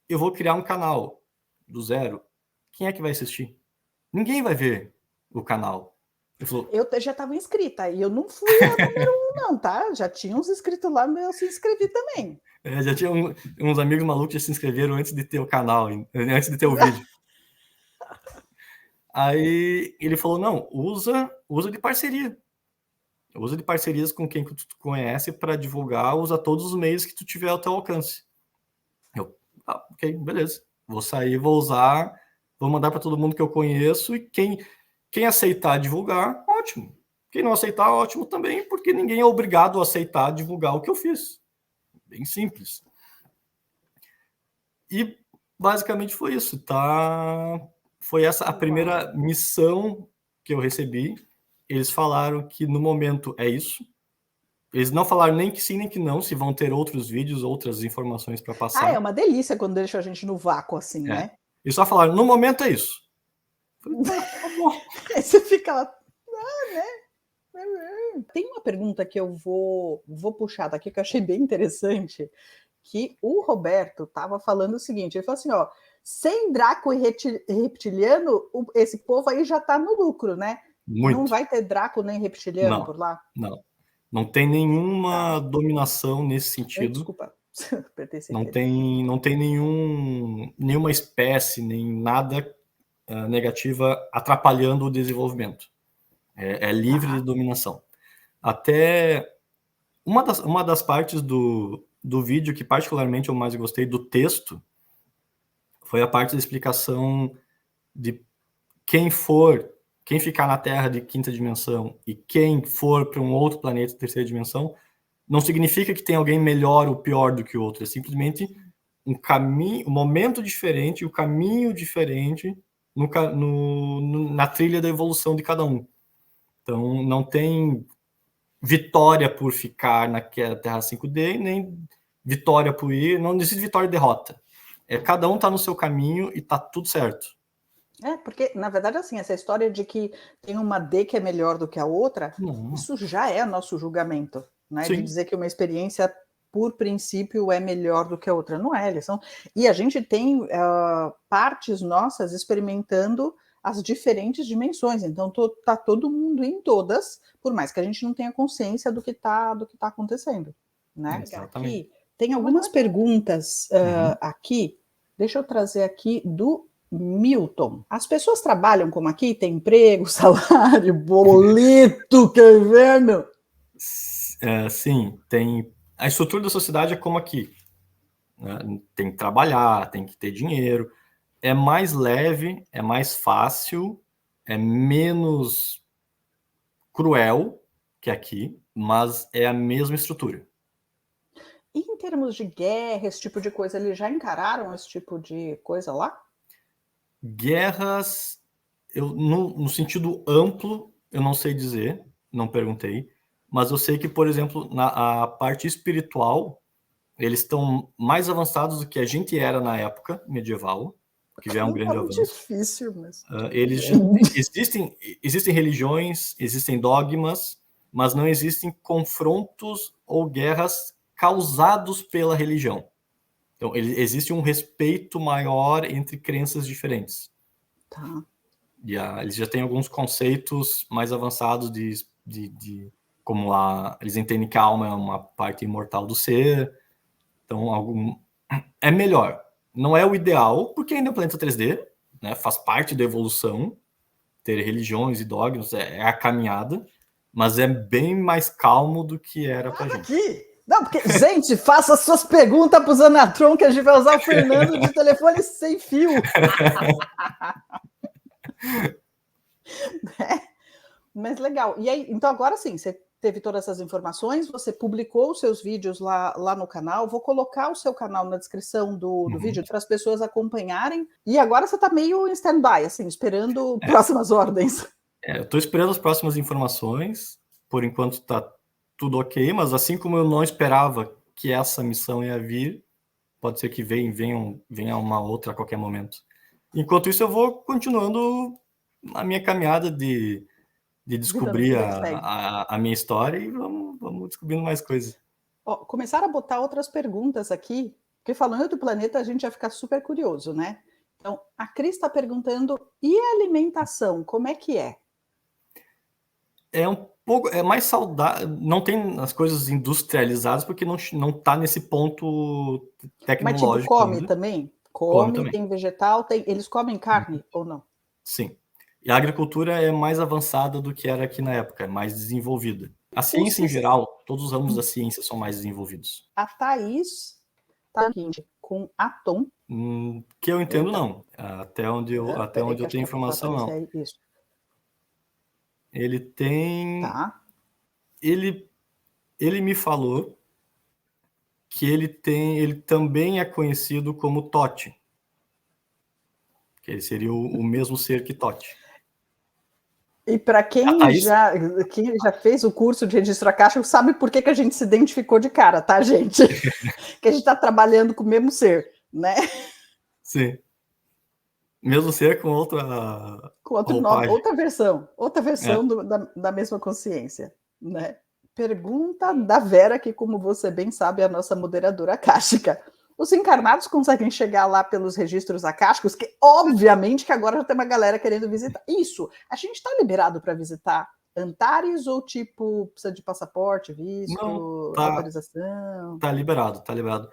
eu vou criar um canal do zero. Quem é que vai assistir? Ninguém vai ver o canal. Ele falou, eu já estava inscrita, e eu não fui a número 1, não, tá? Já tinha uns inscritos lá, mas eu se inscrevi também. Já tinha uns amigos malucos que se inscreveram antes de ter o canal, antes de ter o vídeo. Aí ele falou, não, usa de parceria. Usa de parcerias com quem tu conhece para divulgar, usa todos os meios que tu tiver ao teu alcance. Ok, beleza. Vou sair, vou usar, vou mandar para todo mundo que eu conheço, e quem aceitar divulgar, ótimo. Quem não aceitar, ótimo também, porque ninguém é obrigado a aceitar divulgar o que eu fiz. Bem simples. E basicamente foi isso, tá? Foi essa a primeira missão que eu recebi. Eles falaram que no momento é isso. Eles não falaram nem que sim nem que não, se vão ter outros vídeos, outras informações para passar. É uma delícia quando deixa a gente no vácuo assim, né? Eles só falaram, no momento é isso. Aí você fica lá, né? Tem uma pergunta que eu vou puxar daqui que eu achei bem interessante, que o Roberto estava falando o seguinte, ele falou assim, ó, sem Draco e reptiliano, esse povo aí já está no lucro, né? Muito. Não vai ter Draco nem reptiliano por lá? Não tem nenhuma dominação nesse sentido. Desculpa. Não tem nenhuma espécie, nem nada negativa atrapalhando o desenvolvimento. É livre de dominação. Até uma das partes do vídeo que particularmente eu mais gostei, do texto, foi a parte da explicação de quem ficar na Terra de quinta dimensão e quem for para um outro planeta de terceira dimensão, não significa que tem alguém melhor ou pior do que o outro, é simplesmente um momento diferente, o caminho diferente na trilha da evolução de cada um. Então, não tem vitória por ficar naquela Terra 5D, nem vitória por ir, não existe vitória e derrota. Cada um está no seu caminho e está tudo certo. Porque, na verdade, assim, essa história de que tem uma D que é melhor do que a outra, isso já é nosso julgamento, né? De dizer que uma experiência, por princípio, é melhor do que a outra. Não é, eles são... E a gente tem partes nossas experimentando as diferentes dimensões, então tá todo mundo em todas, por mais que a gente não tenha consciência do que tá acontecendo, né? Exatamente. Aqui, tem algumas perguntas aqui, deixa eu trazer aqui do Milton. As pessoas trabalham como aqui? Tem emprego, salário, boleto, que inverno? Sim, tem. A estrutura da sociedade é como aqui. Né? Tem que trabalhar, tem que ter dinheiro. É mais leve, é mais fácil, é menos cruel que aqui, mas é a mesma estrutura. E em termos de guerra, esse tipo de coisa, eles já encararam esse tipo de coisa lá? Guerras, no sentido amplo, eu não sei dizer, não perguntei, mas eu sei que, por exemplo, na a parte espiritual, eles estão mais avançados do que a gente era na época medieval, que já é um grande avanço. Difícil, mas... Eles existem religiões, existem dogmas, mas não existem confrontos ou guerras causados pela religião. Então, existe um respeito maior entre crenças diferentes. Tá. Eles já têm alguns conceitos mais avançados como eles entendem que a alma é uma parte imortal do ser. Então, é melhor. Não é o ideal, porque ainda é um planeta 3D, né? Faz parte da evolução, ter religiões e dogmas é a caminhada, mas é bem mais calmo do que era pra gente. Aqui! Não, porque, gente, faça suas perguntas para o Zanatron, que a gente vai usar o Fernando de telefone sem fio. Mas legal. E aí, então agora sim, você teve todas essas informações, você publicou os seus vídeos lá no canal. Vou colocar o seu canal na descrição do vídeo para as pessoas acompanharem. E agora você está meio em stand-by, assim, esperando próximas ordens. Eu estou esperando as próximas informações. Por enquanto está tudo ok, mas assim como eu não esperava que essa missão ia vir, pode ser que venha uma outra a qualquer momento. Enquanto isso, eu vou continuando a minha caminhada de descobrir a minha história e vamos descobrindo mais coisas. Começaram a botar outras perguntas aqui, porque falando do planeta a gente já fica super curioso, né? Então, a Cris está perguntando, e a alimentação, como é que é? É um pouco, é mais saudável, não tem as coisas industrializadas porque não está nesse ponto tecnológico. Mas tipo, come ainda. Também? Come também. Tem vegetal, eles comem carne ou não? Sim. E a agricultura é mais avançada do que era aqui na época, é mais desenvolvida. A ciência em geral, todos os ramos da ciência são mais desenvolvidos. A Thaís está com Atom. Que eu entendo, não. Até onde eu tenho informação, não. Isso. Ele tem... Tá. Ele me falou que ele também é conhecido como Totti. Que ele seria o mesmo ser que Totti. E para quem já fez o curso de registro acástico, sabe por que a gente se identificou de cara, tá, gente? Que a gente está trabalhando com o mesmo ser, né? Sim. Mesmo ser com outra... Com outro nome, outra versão da mesma consciência, né? Pergunta da Vera, que, como você bem sabe, é a nossa moderadora acástica. Os encarnados conseguem chegar lá pelos registros acásticos, que obviamente que agora já tem uma galera querendo visitar. Isso, a gente está liberado para visitar Antares ou tipo precisa de passaporte, visto, autorização? Tá liberado.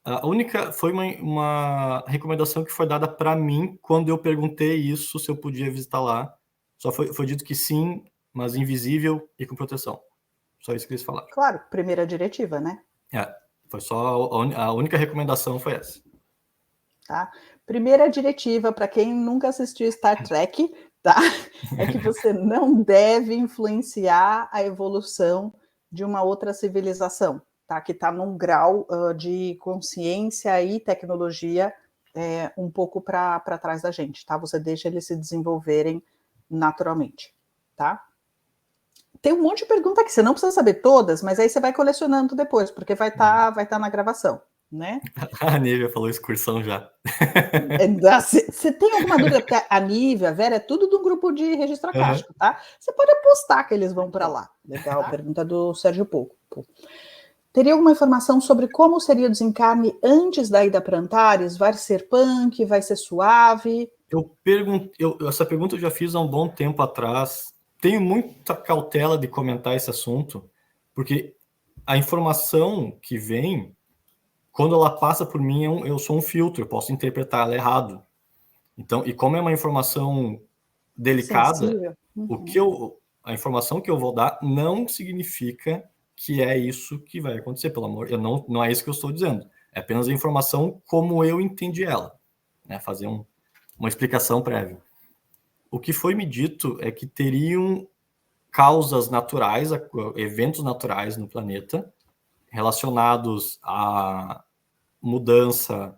A única foi uma recomendação que foi dada para mim quando eu perguntei isso, se eu podia visitar lá. Só foi dito que sim, mas invisível e com proteção. Só isso que eles falaram. Claro, primeira diretiva, né? Foi só a única recomendação foi essa. Tá? Primeira diretiva para quem nunca assistiu Star Trek, tá? É que você não deve influenciar a evolução de uma outra civilização, tá? Que está num grau de consciência e tecnologia um pouco para trás da gente, tá? Você deixa eles se desenvolverem naturalmente, tá? Tem um monte de pergunta aqui, você não precisa saber todas, mas aí você vai colecionando depois, porque vai tá na gravação, né? A Nívia falou excursão já. Você tem alguma dúvida? Porque a Nívia, a Vera, é tudo do grupo de registro Aham. acástico, tá? Você pode apostar que eles vão para lá. Legal, pergunta do Sérgio Pouco. Teria alguma informação sobre como seria o desencarne antes da ida para Antares? Vai ser punk? Vai ser suave? Essa pergunta eu já fiz há um bom tempo atrás. Tenho muita cautela de comentar esse assunto, porque a informação que vem, quando ela passa por mim, eu sou um filtro, eu posso interpretar ela errado. Então, e como é uma informação delicada, Sensível? a informação que eu vou dar não significa que é isso que vai acontecer, pelo amor. Não é isso que eu estou dizendo. É apenas a informação como eu entendi ela, né? Fazer uma explicação prévia. O que foi me dito é que teriam causas naturais, eventos naturais no planeta relacionados à mudança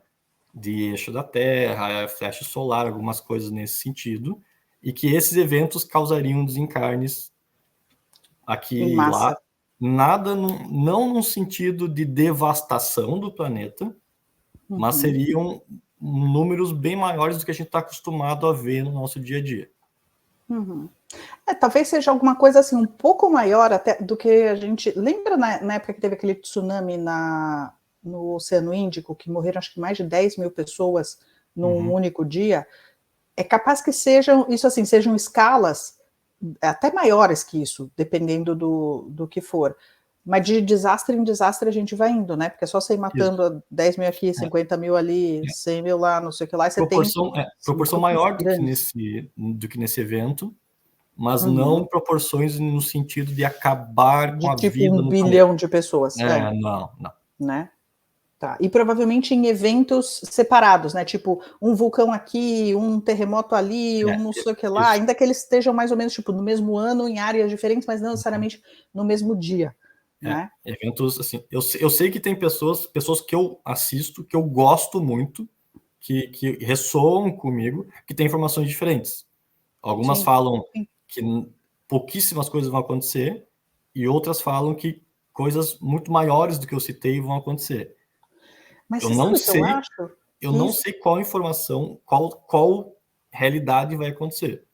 de eixo da Terra, flash solar, algumas coisas nesse sentido, e que esses eventos causariam desencarnes aqui Em e lá, massa. nada, não no sentido de devastação do planeta, mas seriam números bem maiores do que a gente está acostumado a ver no nosso dia a dia. Talvez seja alguma coisa assim um pouco maior até do que a gente lembra na época que teve aquele tsunami no Oceano Índico, que morreram acho que mais de 10 mil pessoas num único dia. É capaz que sejam escalas até maiores que isso, dependendo do que for. Mas de desastre em desastre a gente vai indo, né? Porque é só você ir matando 10 mil aqui, 50 mil ali, 100 mil lá, não sei o que lá, e você proporção maior do que nesse evento, mas não proporções no sentido de acabar com de a tipo vida 1 no planeta. bilhão de pessoas. Não. Né? Tá. E provavelmente em eventos separados, né? Tipo, um vulcão aqui, um terremoto ali, um não sei o que lá, isso. ainda que eles estejam mais ou menos tipo, no mesmo ano, em áreas diferentes, mas não necessariamente no mesmo dia. Né? Eventos assim. Eu sei que tem pessoas que eu assisto, que eu gosto muito, que ressoam comigo, que têm informações diferentes. Algumas Sim. falam que pouquíssimas coisas vão acontecer, e outras falam que coisas muito maiores do que eu citei vão acontecer. Mas Eu você não sabe o que eu sei, acho? eu não sei qual informação, qual realidade vai acontecer.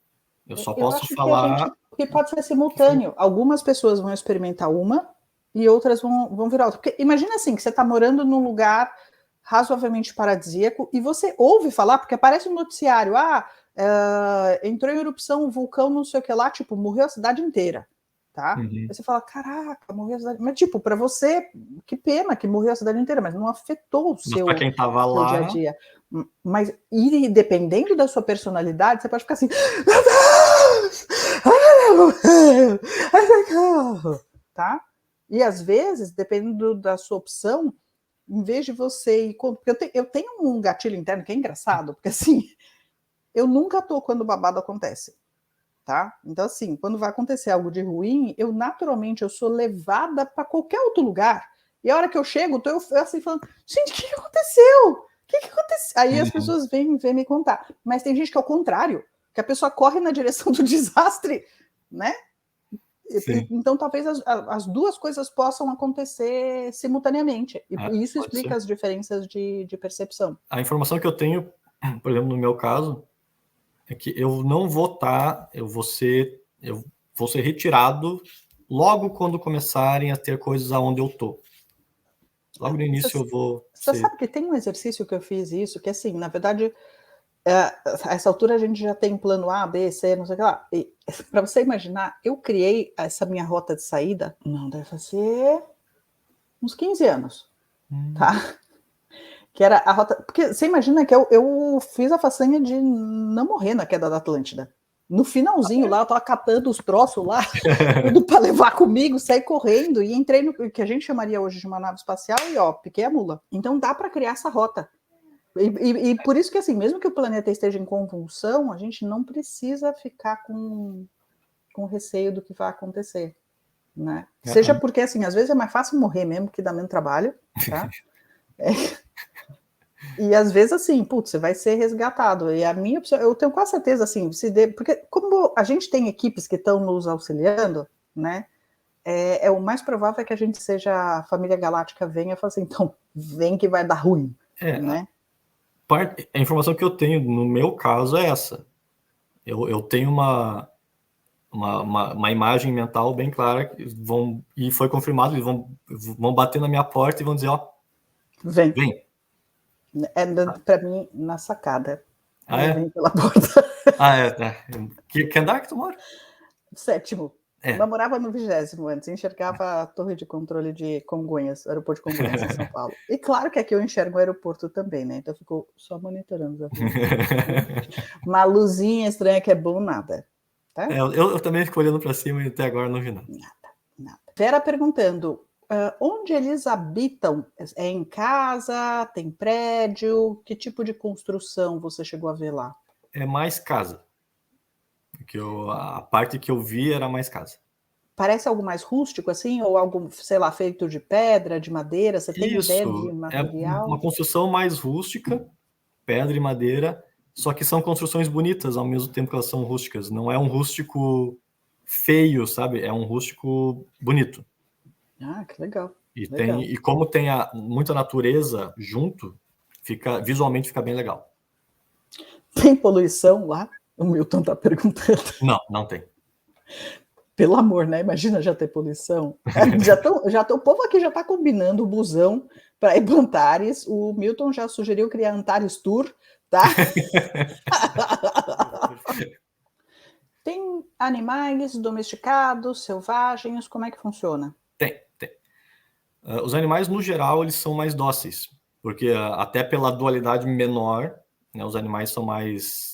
Eu só Eu posso acho que a gente falar que pode ser simultâneo. Algumas pessoas vão experimentar uma e outras vão virar outra. Porque imagina assim, que você está morando num lugar razoavelmente paradisíaco e você ouve falar, porque aparece no noticiário, entrou em erupção um vulcão, não sei o que lá, tipo, morreu a cidade inteira, tá? Aí você fala, caraca, morreu a cidade... Mas, tipo, para você, que pena que morreu a cidade inteira, mas não afetou o seu, para quem estava seu lá, dia a dia. Mas, e dependendo da sua personalidade, você pode ficar assim, meu Deus! Tá? E às vezes, dependendo da sua opção, em vez de você ir. Porque eu tenho um gatilho interno que é engraçado, porque assim, eu nunca tô quando o babado acontece. Tá? Então, assim, quando vai acontecer algo de ruim, eu naturalmente eu sou levada para qualquer outro lugar. E a hora que eu chego, eu assim falando, gente, o que aconteceu? O que aconteceu? Aí as pessoas vêm me contar. Mas tem gente que é o contrário, que a pessoa corre na direção do desastre, né? Então, talvez as duas coisas possam acontecer simultaneamente. E isso explica as diferenças de percepção. A informação que eu tenho, por exemplo, no meu caso, é que eu não vou estar, eu vou ser retirado logo quando começarem a ter coisas aonde eu tô. Logo no início eu vou Você sabe que tem um exercício que eu fiz isso, que assim, na verdade, a essa altura a gente já tem plano A, B, C, não sei o que lá. Para você imaginar, eu criei essa minha rota de saída, não deve fazer uns 15 anos, tá? Que era a rota. Porque você imagina que eu fiz a façanha de não morrer na queda da Atlântida. No finalzinho lá, eu tava catando os troços lá, tudo para levar comigo, saí correndo e entrei no que a gente chamaria hoje de uma nave espacial e ó, piquei a mula. Então dá para criar essa rota. E por isso que assim, mesmo que o planeta esteja em convulsão, a gente não precisa ficar com receio do que vai acontecer, né? Seja porque assim, às vezes é mais fácil morrer mesmo que dá menos trabalho, tá? E às vezes assim, putz, você vai ser resgatado. E a minha opção, eu tenho quase certeza assim, porque como a gente tem equipes que estão nos auxiliando, né? O mais provável é que a gente seja, a família galáctica venha e fale assim, então, vem que vai dar ruim, né? A informação que eu tenho, no meu caso, é essa. Eu tenho uma imagem mental bem clara, e foi confirmado, eles vão bater na minha porta e vão dizer, ó, vem. Para mim, na sacada. Vem pela porta. Que andar que tu mora? 7º. Eu morava no 20º antes, enxergava a torre de controle de Congonhas, aeroporto de Congonhas, em São Paulo. E claro que aqui eu enxergo o aeroporto também, né? Então eu fico só monitorando. Uma luzinha estranha que é bom, nada. Tá? Eu também fico olhando para cima e até agora não vi nada. Nada. Vera perguntando, onde eles habitam? É em casa? Tem prédio? Que tipo de construção você chegou a ver lá? É mais casa. A parte que eu vi era mais casa. Parece algo mais rústico, assim? Ou algo, sei lá, feito de pedra, de madeira? Você tem ideia de material? É uma construção mais rústica, pedra e madeira, só que são construções bonitas ao mesmo tempo que elas são rústicas. Não é um rústico feio, sabe? É um rústico bonito. Que legal. E como tem muita natureza junto, visualmente fica bem legal. Tem poluição lá? O Milton está perguntando. Não tem. Pelo amor, né? Imagina já ter poluição. O povo aqui já está combinando o busão para ir para Antares. O Milton já sugeriu criar Antares Tour, tá? Tem animais domesticados, selvagens? Como é que funciona? Tem. Os animais, no geral, eles são mais dóceis, porque até pela dualidade menor, né, os animais são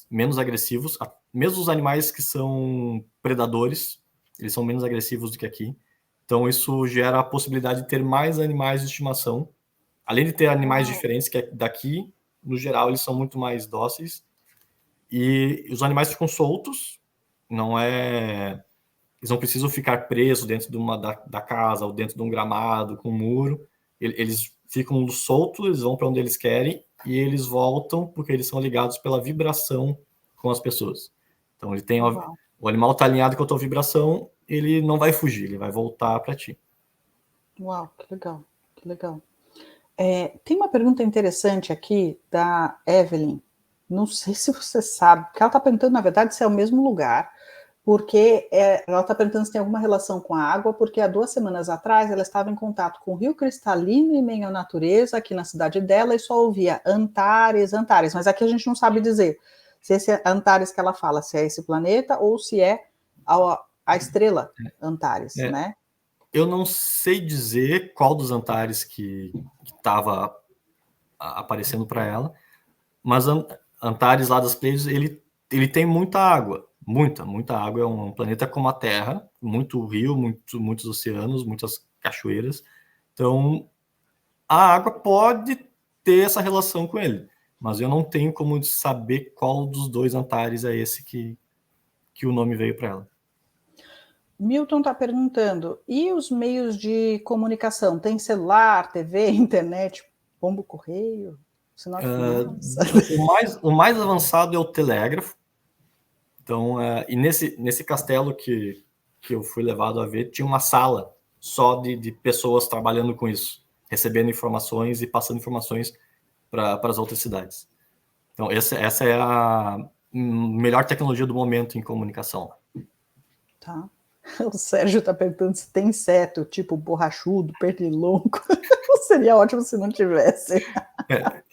menos agressivos. Mesmo os animais que são predadores, eles são menos agressivos do que aqui. Então, isso gera a possibilidade de ter mais animais de estimação. Além de ter animais diferentes que daqui, no geral, eles são muito mais dóceis. E os animais ficam soltos, eles não precisam ficar presos dentro da casa ou dentro de um gramado com um muro. Eles ficam soltos, eles vão para onde eles querem e eles voltam porque eles são ligados pela vibração com as pessoas. Então, o animal está alinhado com a tua vibração, ele não vai fugir, ele vai voltar para ti. Uau, que legal. Tem uma pergunta interessante aqui da Evelyn. Não sei se você sabe, porque ela está perguntando, na verdade, se é o mesmo lugar, porque ela está perguntando se tem alguma relação com a água, porque há 2 semanas atrás ela estava em contato com o rio cristalino em meio à natureza, aqui na cidade dela, e só ouvia Antares, mas aqui a gente não sabe dizer se esse Antares que ela fala, se é esse planeta ou se é a estrela Antares, né? Eu não sei dizer qual dos Antares que estava aparecendo para ela, mas Antares lá das Pleiades, ele tem muita água, muita água. É um planeta como a Terra, muito rio, muitos oceanos, muitas cachoeiras. Então, a água pode ter essa relação com ele, mas eu não tenho como saber qual dos 2 Antares é esse que o nome veio para ela. Milton está perguntando, e os meios de comunicação? Tem celular, TV, internet, pombo correio, sinal de fumaça? O mais avançado é o telégrafo. Então, e nesse castelo que eu fui levado a ver, tinha uma sala só de pessoas trabalhando com isso, recebendo informações e passando informações para as outras cidades. Então, essa é a melhor tecnologia do momento em comunicação. Tá. O Sérgio está perguntando se tem inseto, tipo borrachudo, pernilongo. Seria ótimo se não tivesse.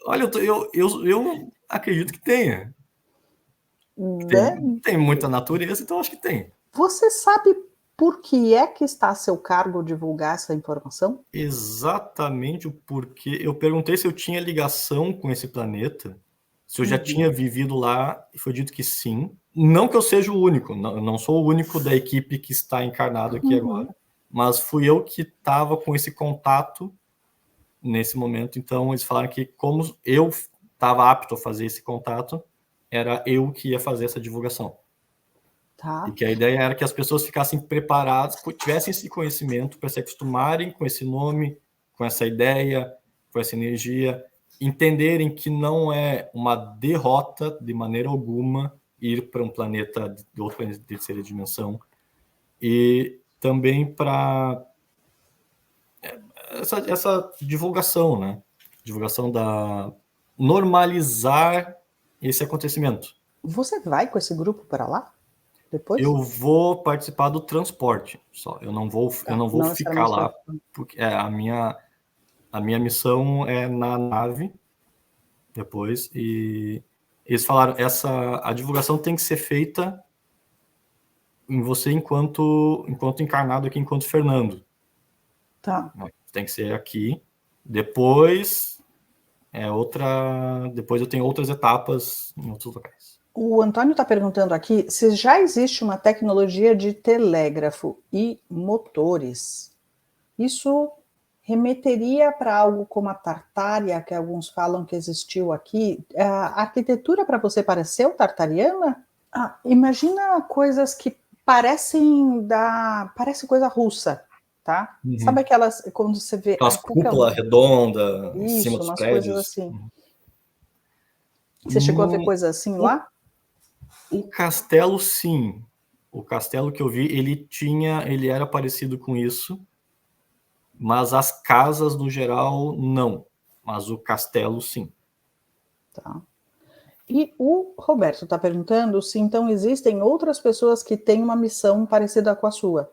Olha, eu acredito que tenha. Tem muita natureza, então acho que tem. Você sabe por que é que está a seu cargo divulgar essa informação? Exatamente o porquê. Eu perguntei se eu tinha ligação com esse planeta, se eu já tinha vivido lá, e foi dito que sim. Não que eu seja o único, não sou o único da equipe que está encarnado aqui agora, mas fui eu que estava com esse contato nesse momento. Então, eles falaram que como eu estava apto a fazer esse contato, era eu que ia fazer essa divulgação. Tá. E que a ideia era que as pessoas ficassem preparadas, tivessem esse conhecimento para se acostumarem com esse nome, com essa ideia, com essa energia, entenderem que não é uma derrota de maneira alguma ir para um planeta de outro planeta de terceira dimensão, e também para essa divulgação, né? Divulgação da normalizar esse acontecimento. Você vai com esse grupo para lá depois? Eu vou participar do transporte só. Eu não vou Não ficar necessariamente lá, porque a minha missão é na nave depois, e eles falaram, a divulgação tem que ser feita em você enquanto encarnado aqui, enquanto Fernando. Tá. Tem que ser aqui. Depois depois eu tenho outras etapas em outros locais. O Antônio está perguntando aqui se já existe uma tecnologia de telégrafo e motores. Isso remeteria para algo como a Tartária, que alguns falam que existiu aqui. A arquitetura para você pareceu tartariana? Imagina coisas que parece coisa russa, tá? Uhum. Sabe aquelas, quando você vê... Aquelas cúpula redonda em cima dos umas prédios. Coisas assim. Você chegou a ver coisa assim lá? O castelo, sim. O castelo que eu vi, ele era parecido com isso, mas as casas, no geral, não. Mas o castelo, sim. Tá. E o Roberto está perguntando se então existem outras pessoas que têm uma missão parecida com a sua.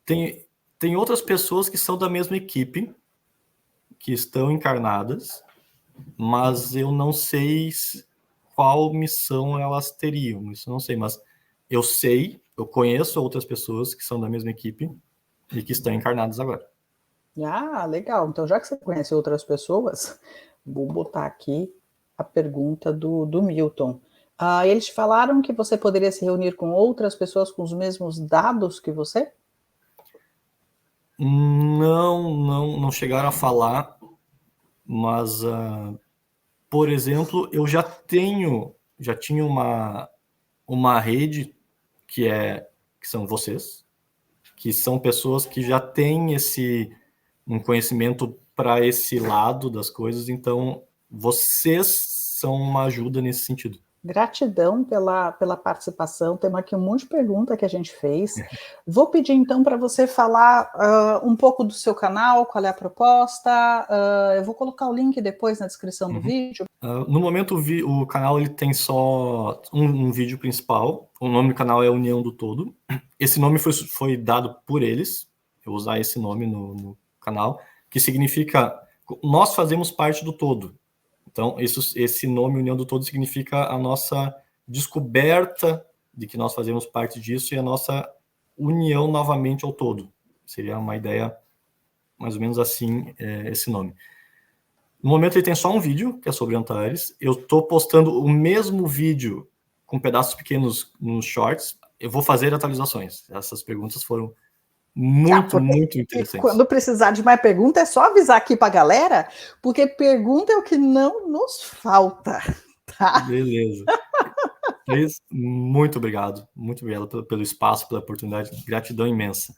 Tem outras pessoas que são da mesma equipe, que estão encarnadas, mas eu não sei qual missão elas teriam. Isso eu não sei, mas eu conheço outras pessoas que são da mesma equipe e que estão encarnadas agora. Legal. Então, já que você conhece outras pessoas, vou botar aqui a pergunta do Milton. Eles falaram que você poderia se reunir com outras pessoas com os mesmos dados que você? Não chegaram a falar, mas, por exemplo, eu já tinha uma rede que são vocês, que são pessoas que já têm um conhecimento para esse lado das coisas, então vocês são uma ajuda nesse sentido. Gratidão pela participação. Temos aqui um monte de pergunta que a gente fez. Vou pedir então para você falar um pouco do seu canal, qual é a proposta. Eu vou colocar o link depois na descrição do vídeo. No momento, o canal ele tem só um vídeo principal. O nome do canal é União do Todo. Esse nome foi dado por eles. Eu vou usar esse nome no canal, que significa nós fazemos parte do todo. Então, esse nome União do Todo significa a nossa descoberta de que nós fazemos parte disso e a nossa união novamente ao todo. Seria uma ideia mais ou menos assim, esse nome. No momento ele tem só um vídeo, que é sobre Antares. Eu estou postando o mesmo vídeo com pedaços pequenos nos shorts. Eu vou fazer atualizações. Essas perguntas foram muito interessantes. Quando precisar de mais pergunta, é só avisar aqui para a galera, porque pergunta é o que não nos falta, tá? Beleza. Muito obrigado pelo espaço, pela oportunidade. Gratidão imensa.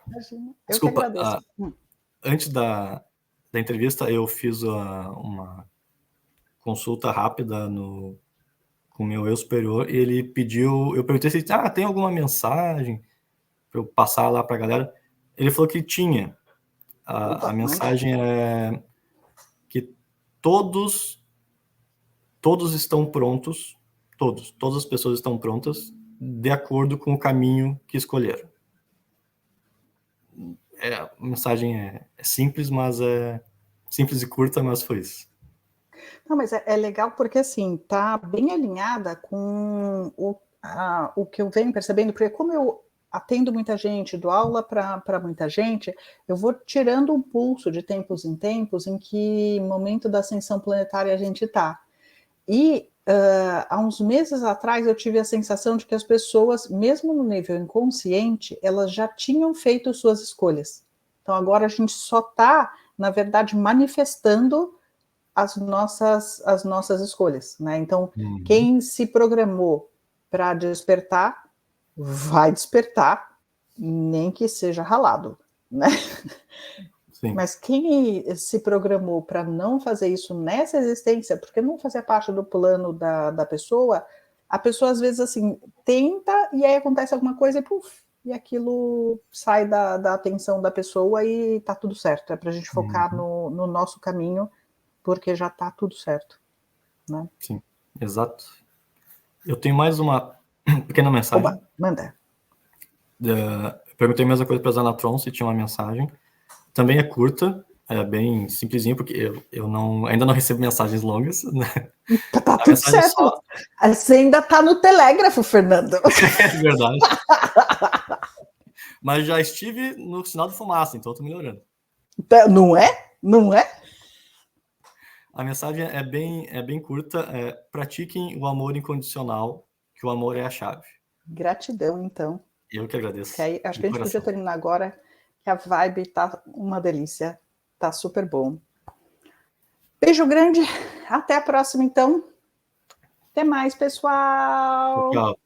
Imagina, desculpa, que agradeço. Antes da entrevista, eu fiz uma consulta rápida com o meu eu superior, e ele pediu, eu perguntei se tem alguma mensagem para eu passar lá para a galera. Ele falou que tinha. A mensagem é que todos estão prontos, todas as pessoas estão prontas de acordo com o caminho que escolheram. A mensagem é simples, mas simples e curta, mas foi isso. Não, mas é legal porque, assim, tá bem alinhada com o que eu venho percebendo, porque como eu atendo muita gente, dou aula para muita gente, eu vou tirando um pulso de tempos em tempos em que momento da ascensão planetária a gente está. E há uns meses atrás eu tive a sensação de que as pessoas, mesmo no nível inconsciente, elas já tinham feito suas escolhas. Então agora a gente só está, na verdade, manifestando as nossas escolhas, né? Então, quem se programou para despertar, vai despertar, nem que seja ralado, né? Sim. Mas quem se programou para não fazer isso nessa existência, porque não fazia parte do plano da pessoa, a pessoa às vezes assim, tenta e aí acontece alguma coisa e puf, e aquilo sai da atenção da pessoa e tá tudo certo. É para a gente focar no nosso caminho, porque já tá tudo certo, né? Sim, exato. Eu tenho mais uma pequena mensagem. Oba, manda. Eu perguntei a mesma coisa para a Zanatron se tinha uma mensagem. Também é curta, é bem simplesinho, porque eu ainda não recebo mensagens longas, né? Tá tudo certo. Só... Você ainda tá no telégrafo, Fernando. É verdade. Mas já estive no sinal de fumaça, então eu tô melhorando. Não é? Não é? A mensagem é bem curta. Pratiquem o amor incondicional, que o amor é a chave. Gratidão, então. Eu que agradeço. Que aí, acho que a gente podia terminar agora, que a vibe tá uma delícia. Tá super bom. Beijo grande. Até a próxima, então. Até mais, pessoal. Tchau.